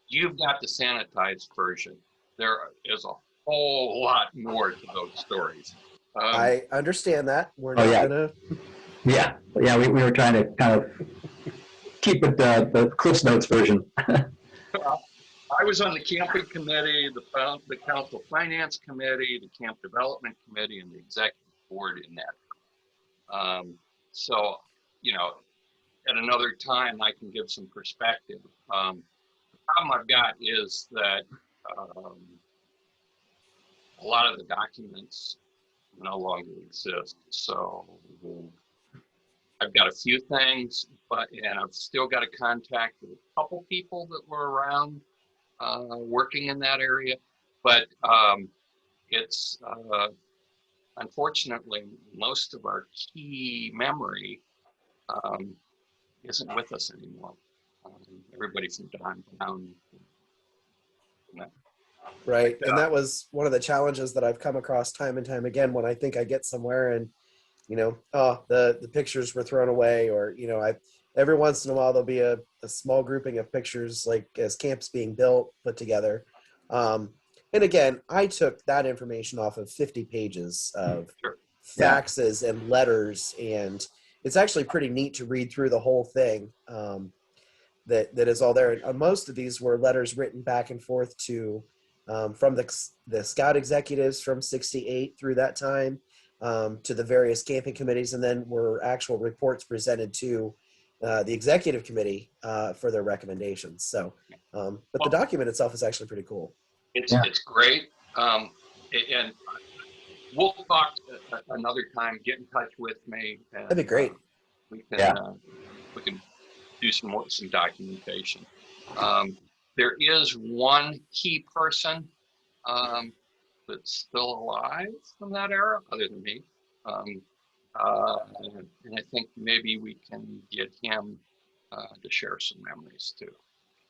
you've got the sanitized version. There is a whole lot more to those stories. I understand that. We're not gonna. Yeah, we were trying to kind of keep it the Cliff's Notes version. I was on the camping committee, the council finance committee, the camp development committee, and the executive board in that. So, at another time I can give some perspective. The problem I've got is that a lot of the documents no longer exist. So I've got a few things, and I've still got a contact with a couple people that were around working in that area. But it's unfortunately, most of our key memory isn't with us anymore. Everybody from down. Right, and that was one of the challenges that I've come across time and time again when I think I get somewhere and, the pictures were thrown away, or, every once in a while there'll be a small grouping of pictures, like as camps being built, put together. And again, I took that information off of 50 pages of faxes and letters, and it's actually pretty neat to read through the whole thing. That is all there. And most of these were letters written back and forth to from the scout executives from '68 through that time to the various camping committees, and then were actual reports presented to the executive committee for their recommendations. So, but the document itself is actually pretty cool. It's great, and we'll talk another time. Get in touch with me. And, that'd be great. We can do some documentation. There is one key person that's still alive from that era, other than me. And I think maybe we can get him to share some memories too.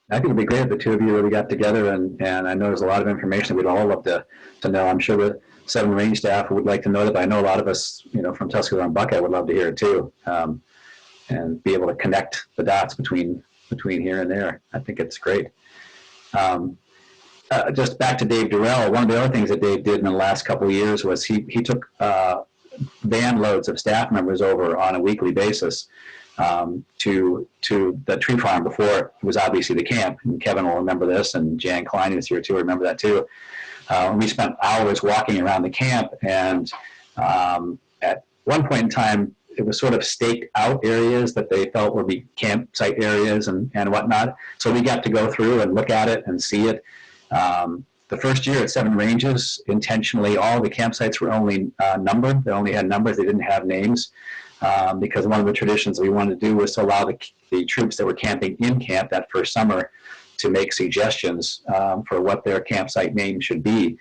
I think it'd be great if the two of you really got together, and I know there's a lot of information we'd all love to know. I'm sure the Seven Range staff would like to know that, but I know a lot of us, from Tuscaloosa and Buckeye would love to hear it too, and be able to connect the dots between here and there. I think it's great. Just back to Dave Durrell, one of the other things that Dave did in the last couple of years was he took van loads of staff members over on a weekly basis to the tree farm before it was obviously the camp. And Kevin will remember this, and Jan Klein is here too. Remember that too. We spent hours walking around the camp, and at one point in time, it was sort of staked out areas that they felt would be campsite areas and whatnot. So we got to go through and look at it and see it. The first year at Seven Ranges, intentionally, all the campsites were only numbered. They only had numbers. They didn't have names because one of the traditions we wanted to do was to allow the troops that were camping in camp that first summer to make suggestions for what their campsite name should be.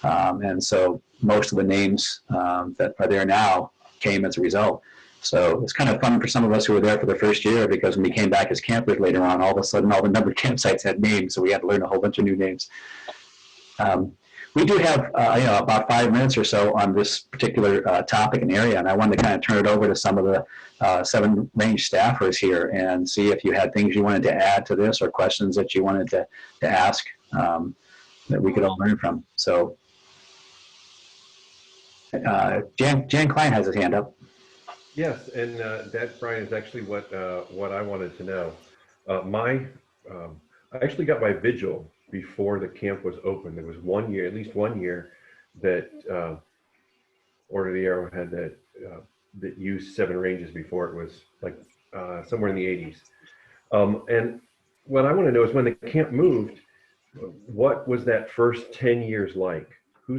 And so most of the names that are there now came as a result. So it's kind of fun for some of us who were there for the first year, because when we came back as campers later on, all of a sudden all the numbered campsites had names, so we had to learn a whole bunch of new names. We do have about 5 minutes or so on this particular topic and area, and I wanted to kind of turn it over to some of the Seven Range staffers here and see if you had things you wanted to add to this or questions that you wanted to ask that we could all learn from. So Jan Klein has his hand up. Yes, and that, Brian, is actually what I wanted to know. I actually got my vigil before the camp was open. There was 1 year, at least 1 year, that Order of the Arrowhead that used Seven Ranges before it was like somewhere in the 80s. And what I want to know is, when the camp moved, what was that first 10 years like? Who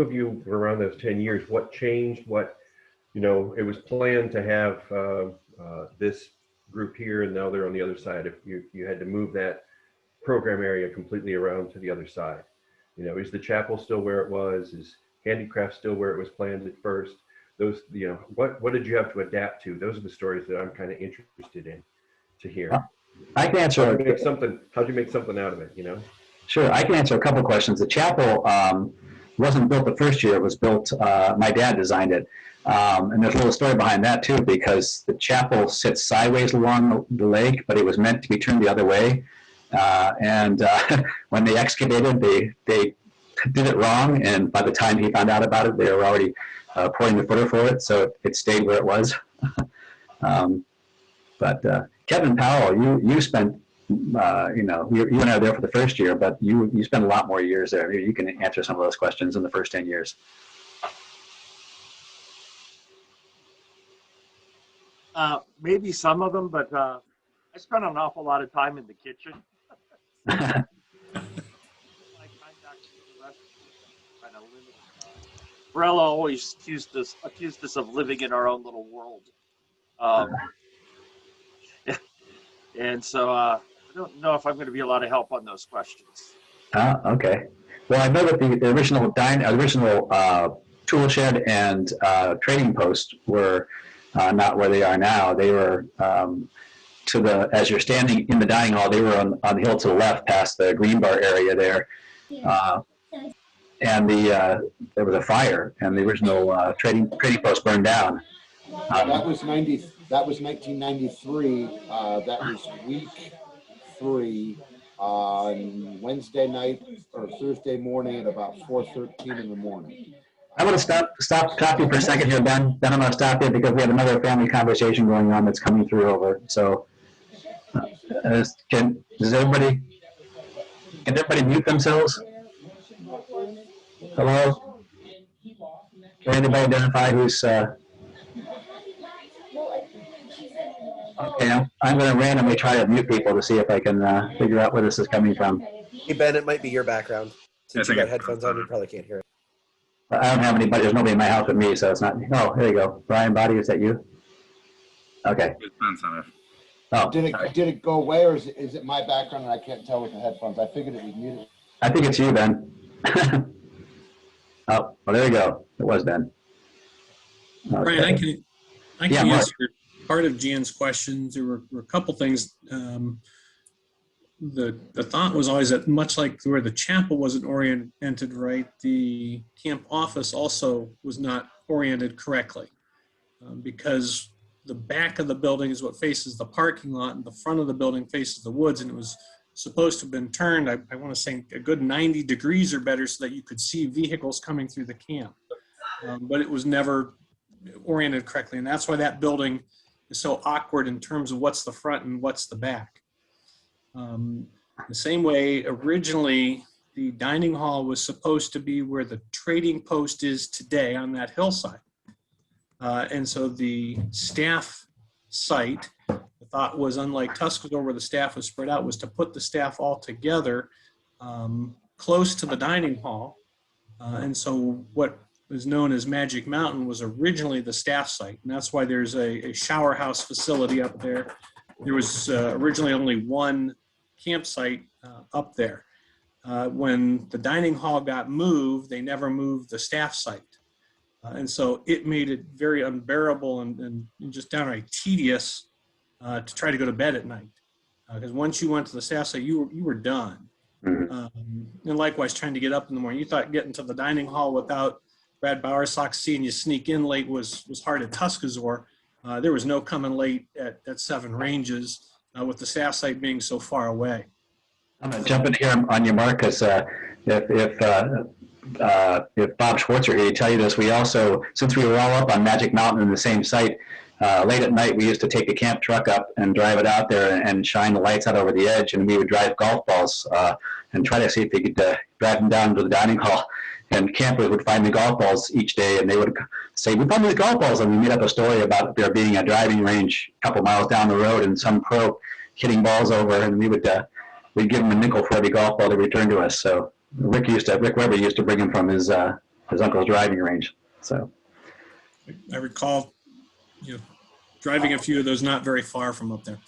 of you were around those 10 years? What changed? What, it was planned to have this group here, and now they're on the other side. If you had to move that program area completely around to the other side, is the chapel still where it was? Is handicraft still where it was planned at first? Those, what did you have to adapt to? Those are the stories that I'm kind of interested in to hear. I can answer. How'd you make something out of it? Sure, I can answer a couple questions. The chapel wasn't built the first year. It was built. My dad designed it. And there's a little story behind that too, because the chapel sits sideways along the lake, but it was meant to be turned the other way. And when they excavated, they did it wrong. And by the time he found out about it, they were already pouring the footer for it. So it stayed where it was. But Kevin Powell, you spent, you and I were there for the first year, but you spent a lot more years there. Maybe you can answer some of those questions in the first 10 years. Maybe some of them, but I spent an awful lot of time in the kitchen. Brella always accused us of living in our own little world. And so I don't know if I'm going to be a lot of help on those questions. Okay. Well, I know that the original tool shed and trading post were not where they are now. They were as you're standing in the dining hall, they were on the hill to the left, past the green bar area there. And there was a fire, and the original trading post burned down. That was 1993. That was week 3 on Wednesday night or Thursday morning at about 4:13 in the morning. I want to stop talking for a second here, Ben. Then I'm going to stop you because we have another family conversation going on that's coming through over. So, can everybody mute themselves? Hello? Can anybody identify who's? Okay, I'm going to randomly try to mute people to see if I can figure out where this is coming from. Hey, Ben, it might be your background. Since you got headphones on, you probably can't hear it. I don't have anybody. There's nobody in my house but me, so it's not. Oh, there you go. Brian Body, is that you? Okay. Oh, did it go away, or is it my background and I can't tell with the headphones? I figured it was muted. I think it's you, Ben. Oh, well, there you go. It was Ben. Okay. Brian, I can answer part of Jan's questions. There were a couple things. The thought was always that, much like where the chapel wasn't oriented right, the camp office also was not oriented correctly, because the back of the building is what faces the parking lot, and the front of the building faces the woods, and it was supposed to have been turned, I want to say, a good 90 degrees or better so that you could see vehicles coming through the camp. But it was never oriented correctly, and that's why that building is so awkward in terms of what's the front and what's the back. The same way, originally, the dining hall was supposed to be where the trading post is today on that hillside. And so the staff site, the thought was, unlike Tuscaloosa where the staff was spread out, was to put the staff all together close to the dining hall. And so what was known as Magic Mountain was originally the staff site. And that's why there's a shower house facility up there. There was originally only one campsite up there. When the dining hall got moved, they never moved the staff site. And so it made it very unbearable and just downright tedious to try to go to bed at night. Because once you went to the staff site, you were done. And likewise, trying to get up in the morning. You thought getting to the dining hall without Brad Bowersock seeing you sneak in late was hard at Tuscaloosa. There was no coming late at Seven Ranges with the staff site being so far away. I'm going to jump in here on you, Marcus. If Bob Schwartz are here to tell you this, we also, since we were all up on Magic Mountain in the same site, late at night we used to take the camp truck up and drive it out there and shine the lights out over the edge, and we would drive golf balls and try to see if we could drive them down to the dining hall. And campers would find the golf balls each day, and they would say, "We found the golf balls," and we made up a story about there being a driving range a couple miles down the road and some pro hitting balls over, and we'd give him a nickel for every golf ball they returned to us. So Rick Weber used to bring him from his uncle's driving range. So I recall, driving a few of those not very far from up there.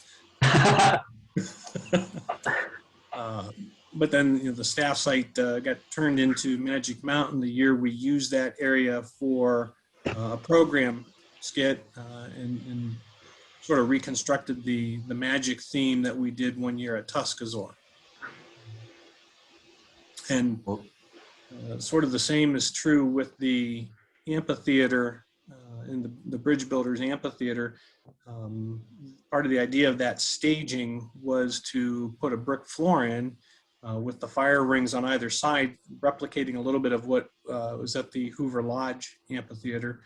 But then the staff site got turned into Magic Mountain the year we used that area for a program skit and sort of reconstructed the magic theme that we did one year at Tuscaloosa. And sort of the same is true with the amphitheater in the Bridge Builders Amphitheater. Part of the idea of that staging was to put a brick floor in with the fire rings on either side, replicating a little bit of what was at the Hoover Lodge Amphitheater.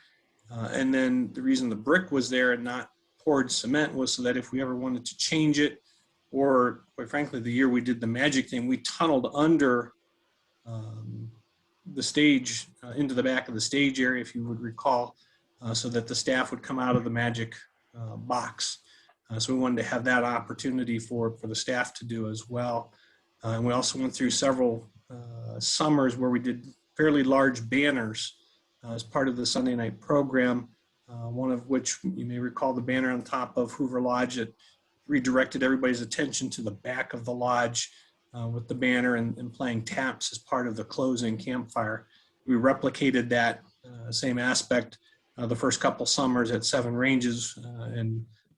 And then the reason the brick was there and not poured cement was so that if we ever wanted to change it, or quite frankly, the year we did the magic thing, we tunneled under the stage into the back of the stage area, if you would recall, so that the staff would come out of the magic box. So we wanted to have that opportunity for the staff to do as well. And we also went through several summers where we did fairly large banners as part of the Sunday night program, one of which you may recall the banner on top of Hoover Lodge that redirected everybody's attention to the back of the lodge with the banner and playing taps as part of the closing campfire. We replicated that same aspect the first couple summers at Seven Ranges,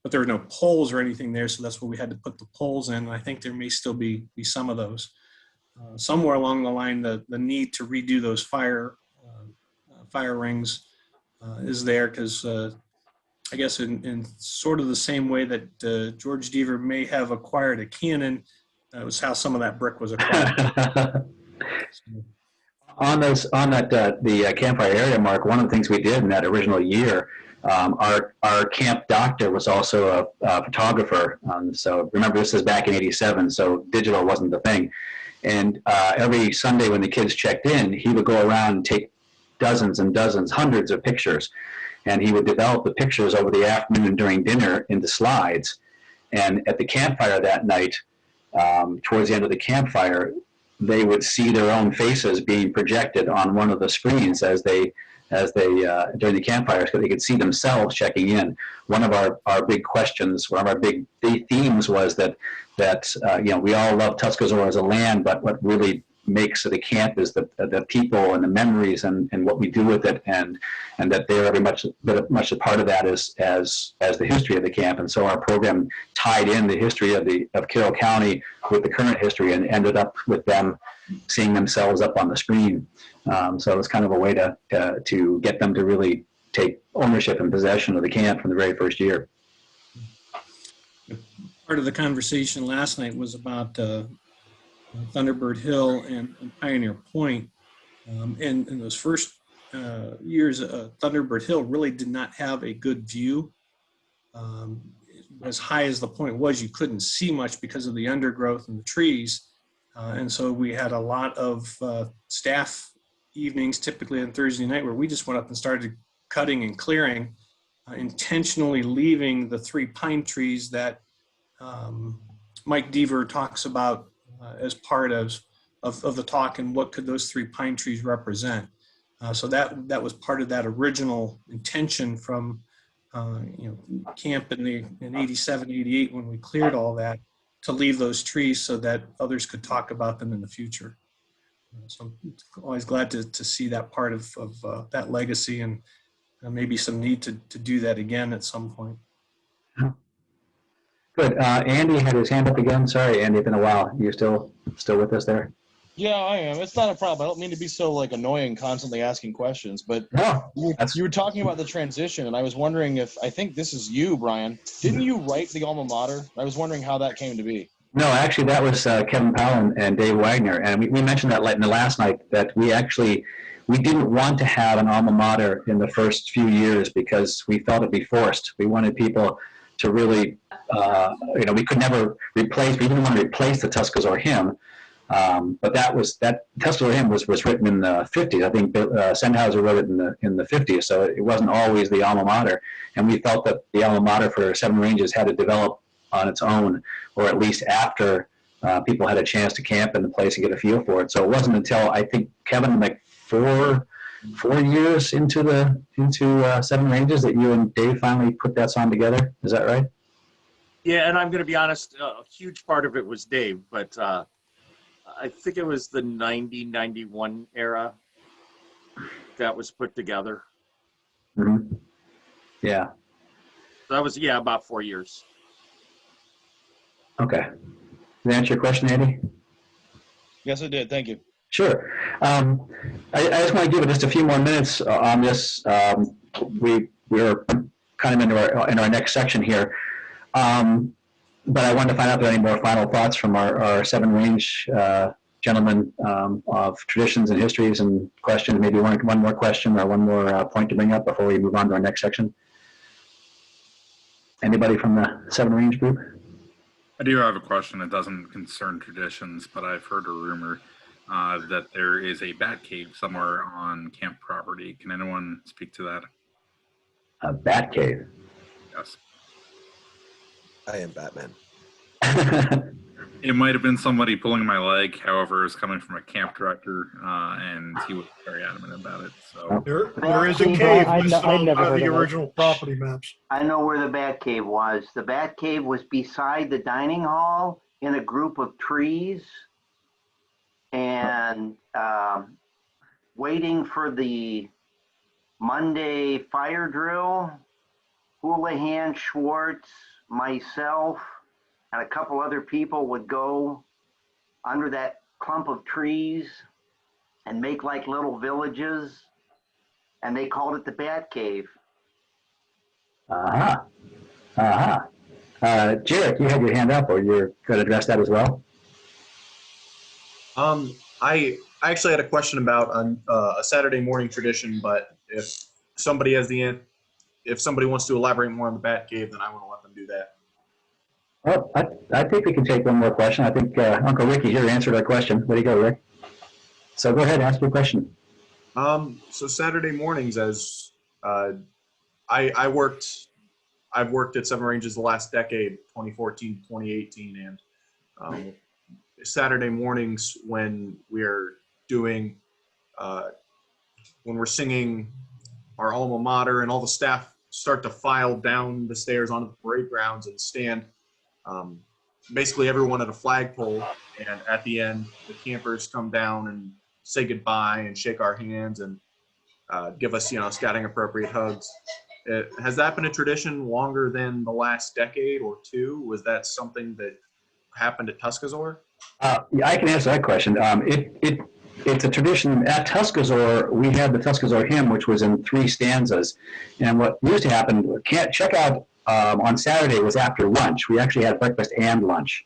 but there were no poles or anything there, so that's where we had to put the poles in. And I think there may still be some of those. Somewhere along the line, the need to redo those fire rings is there, because I guess in sort of the same way that George Deaver may have acquired a cannon, that was how some of that brick was acquired. On the campfire area, Mark, one of the things we did in that original year, our camp doctor was also a photographer. So remember, this is back in '87, so digital wasn't the thing. And every Sunday when the kids checked in, he would go around and take dozens and dozens, hundreds of pictures. And he would develop the pictures over the afternoon and during dinner into slides. And at the campfire that night, towards the end of the campfire, they would see their own faces being projected on one of the screens as they during the campfire, so they could see themselves checking in. One of our big questions, one of our big themes was that we all love Tuscaloosa as a land, but what really makes the camp is the people and the memories and what we do with it, and that they're very much a part of that as the history of the camp. And so our program tied in the history of Carroll County with the current history and ended up with them seeing themselves up on the screen. So it was kind of a way to get them to really take ownership and possession of the camp from the very first year. Part of the conversation last night was about Thunderbird Hill and Pioneer Point. And in those first years, Thunderbird Hill really did not have a good view as high as the point was, you couldn't see much because of the undergrowth and the trees. And so we had a lot of staff evenings, typically on Thursday night, where we just went up and started cutting and clearing, intentionally leaving the 3 pine trees that Mike Deaver talks about as part of the talk, and what could those 3 pine trees represent. So that was part of that original intention from camp in 87, 88, when we cleared all that, to leave those trees so that others could talk about them in the future. So I'm always glad to see that part of that legacy, and maybe some need to do that again at some point. Good. Andy had his hand up again. Sorry, Andy, it's been a while. You still with us there? Yeah, I am. It's not a problem. I don't mean to be so annoying, constantly asking questions, but you were talking about the transition, and I was wondering I think this is you, Brian. Didn't you write the alma mater? I was wondering how that came to be. No, actually, that was Kevin Powell and Dave Wagner, and we mentioned that in the last night, that we didn't want to have an alma mater in the first few years because we felt it'd be forced. We wanted people to really, we could never replace. We didn't want to replace the Tuscaloosa hymn. But that Tuscaloosa hymn was written in the 50s. I think Sennhauser wrote it in the 50s, so it wasn't always the alma mater. And we felt that the alma mater for Seven Ranges had to develop on its own, or at least after people had a chance to camp in the place and get a feel for it. So it wasn't until, I think, Kevin, like four years into Seven Ranges, that you and Dave finally put that song together. Is that right? Yeah, and I'm going to be honest, a huge part of it was Dave, but I think it was the 90, 91 era that was put together. Mm-hmm. Yeah. That was, about 4 years. Okay. Did that answer your question, Andy? Yes, it did. Thank you. Sure. I just want to give it just a few more minutes on this. We're kind of in our next section here. But I wanted to find out if there are any more final thoughts from our Seven Range gentlemen of traditions and histories and questions. Maybe one more question or one more point to bring up before we move on to our next section. Anybody from the Seven Range group? I do have a question. It doesn't concern traditions, but I've heard a rumor that there is a bat cave somewhere on camp property. Can anyone speak to that? A bat cave? Yes. I am Batman. It might have been somebody pulling my leg. However, it was coming from a camp director, and he was very adamant about it. So there is a cave I listed on never heard the of it. original property maps. I know where the Bat Cave was. The Bat Cave was beside the dining hall in a group of trees, and waiting for the Monday fire drill. Houlihan, Schwartz, myself, and a couple other people would go under that clump of trees and make like little villages, and they called it the Bat Cave. Aha. Aha. Jarek, you had your hand up, or you're going to address that as well? I actually had a question about a Saturday morning tradition, but if somebody wants to elaborate more on the Bat Cave, then I want to let them do that. Well, I think we can take one more question. I think Uncle Ricky here answered our question. Way to go, Rick. So go ahead, ask your question. So Saturday mornings, as I've worked at Seven Ranges the last decade, 2014, 2018, and Saturday mornings when we're doing, when we're singing our alma mater, and all the staff start to file down the stairs onto the parade grounds and stand. Basically everyone at a flagpole, and at the end, the campers come down and say goodbye and shake our hands and give us, scouting appropriate hugs. Has that been a tradition longer than the last decade or two? Was that something that happened at Tuscaloosa? Yeah, I can answer that question. It's a tradition at Tuscaloosa. We had the Tuscaloosa hymn, which was in 3 stanzas. And what used to happen, check out on Saturday was after lunch. We actually had breakfast and lunch.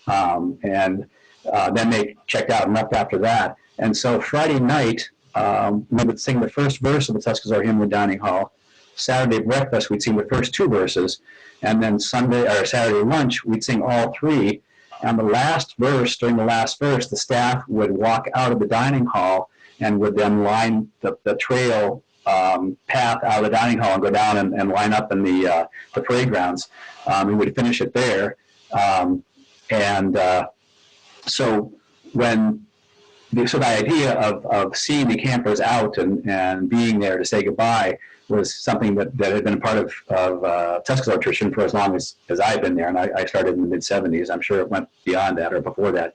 And then they checked out and left after that. And so Friday night, we would sing the first verse of the Tuscaloosa hymn in the dining hall. Saturday breakfast, we'd sing the first 2 verses, and then Sunday or Saturday lunch, we'd sing all 3. And the last verse, during the last verse, the staff would walk out of the dining hall and would then line the trail path out of the dining hall and go down and line up in the parade grounds. We would finish it there. So the idea of seeing the campers out and being there to say goodbye was something that had been a part of Tuscaloosa tradition for as long as I've been there. And I started in the mid-'70s. I'm sure it went beyond that or before that.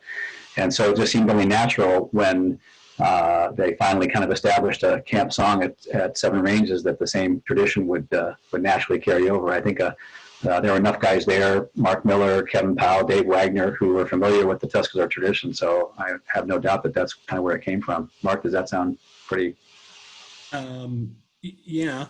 And so it just seemed really natural when they finally kind of established a camp song at Seven Ranges that the same tradition would naturally carry over. I think there were enough guys there, Mark Miller, Kevin Powell, Dave Wagner, who were familiar with the Tuscaloosa tradition. So I have no doubt that that's kind of where it came from. Mark, does that sound pretty? Yeah.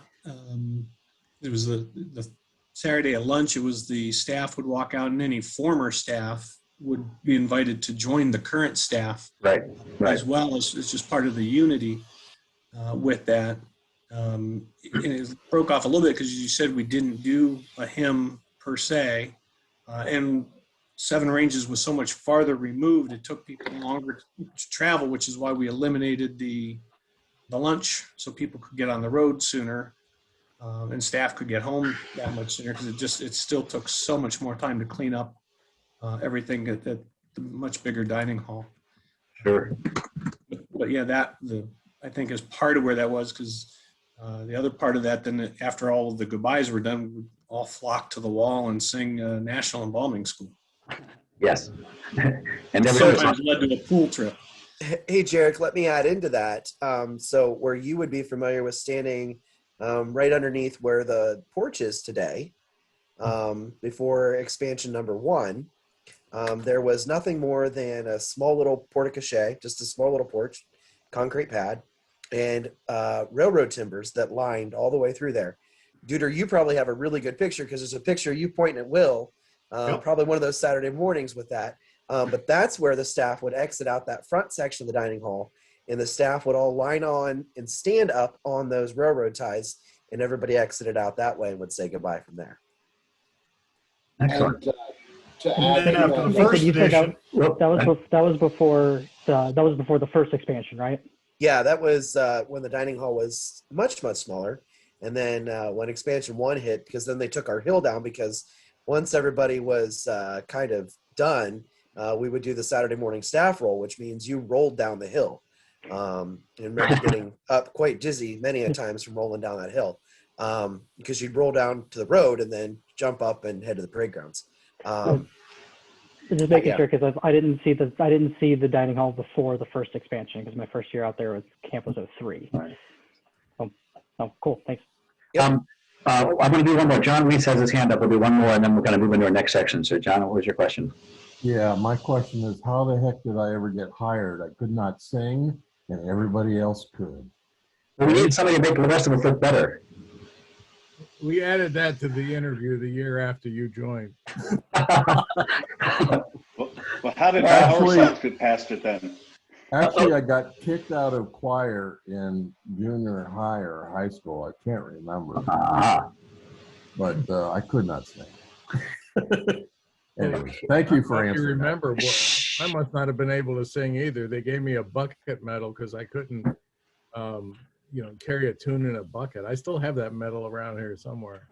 It was the Saturday at lunch. It was the staff would walk out, and any former staff would be invited to join the current staff, right. As well as it's just part of the unity with that. And it broke off a little bit because you said we didn't do a hymn per se, and Seven Ranges was so much farther removed. It took people longer to travel, which is why we eliminated the lunch so people could get on the road sooner, and staff could get home that much sooner because it still took so much more time to clean up everything at the much bigger dining hall. Sure. But yeah, I think is part of where that was, because the other part of that, then after all of the goodbyes were done, we all flocked to the wall and sing National Embalming School. Yes. And sometimes led to a pool trip. Hey, Jarek, let me add into that. So where you would be familiar with standing right underneath where the porch is today, before expansion number 1, there was nothing more than a small little porte-cochere, just a small little porch, concrete pad, and railroad timbers that lined all the way through there. Duder, you probably have a really good picture because there's a picture of you pointing at Will, probably one of those Saturday mornings with that. But that's where the staff would exit out that front section of the dining hall, and the staff would all line on and stand up on those railroad ties, and everybody exited out that way and would say goodbye from there. Excellent. And, to add then after the first you said edition, that was before the first expansion, right? Yeah, that was when the dining hall was much, much smaller. And then when expansion 1 hit, because then they took our hill down, because once everybody was kind of done, we would do the Saturday morning staff roll, which means you rolled down the hill. And remember getting up quite dizzy many a times from rolling down that hill, because you'd roll down to the road and then jump up and head to the parade grounds. Just making sure, because I didn't see the dining hall before the first expansion, because my first year out there was camp was 03. Right. Oh, cool. Thanks. Yep. I'm going to do one more. John Reese has his hand up. We'll do one more, and then we're going to move into our next section. So, John, what was your question? Yeah, my question is, how the heck did I ever get hired? I could not sing, and everybody else could. Well, we need somebody to make the rest of us look better. We added that to the interview the year after you joined. Well, how did our songs get past it then? Actually, I got kicked out of choir in junior high or high school. I can't remember. But I could not sing. Anyway, thank you for answering. Remember, I must not have been able to sing either. They gave me a bucket medal because I couldn't, carry a tune in a bucket. I still have that medal around here somewhere.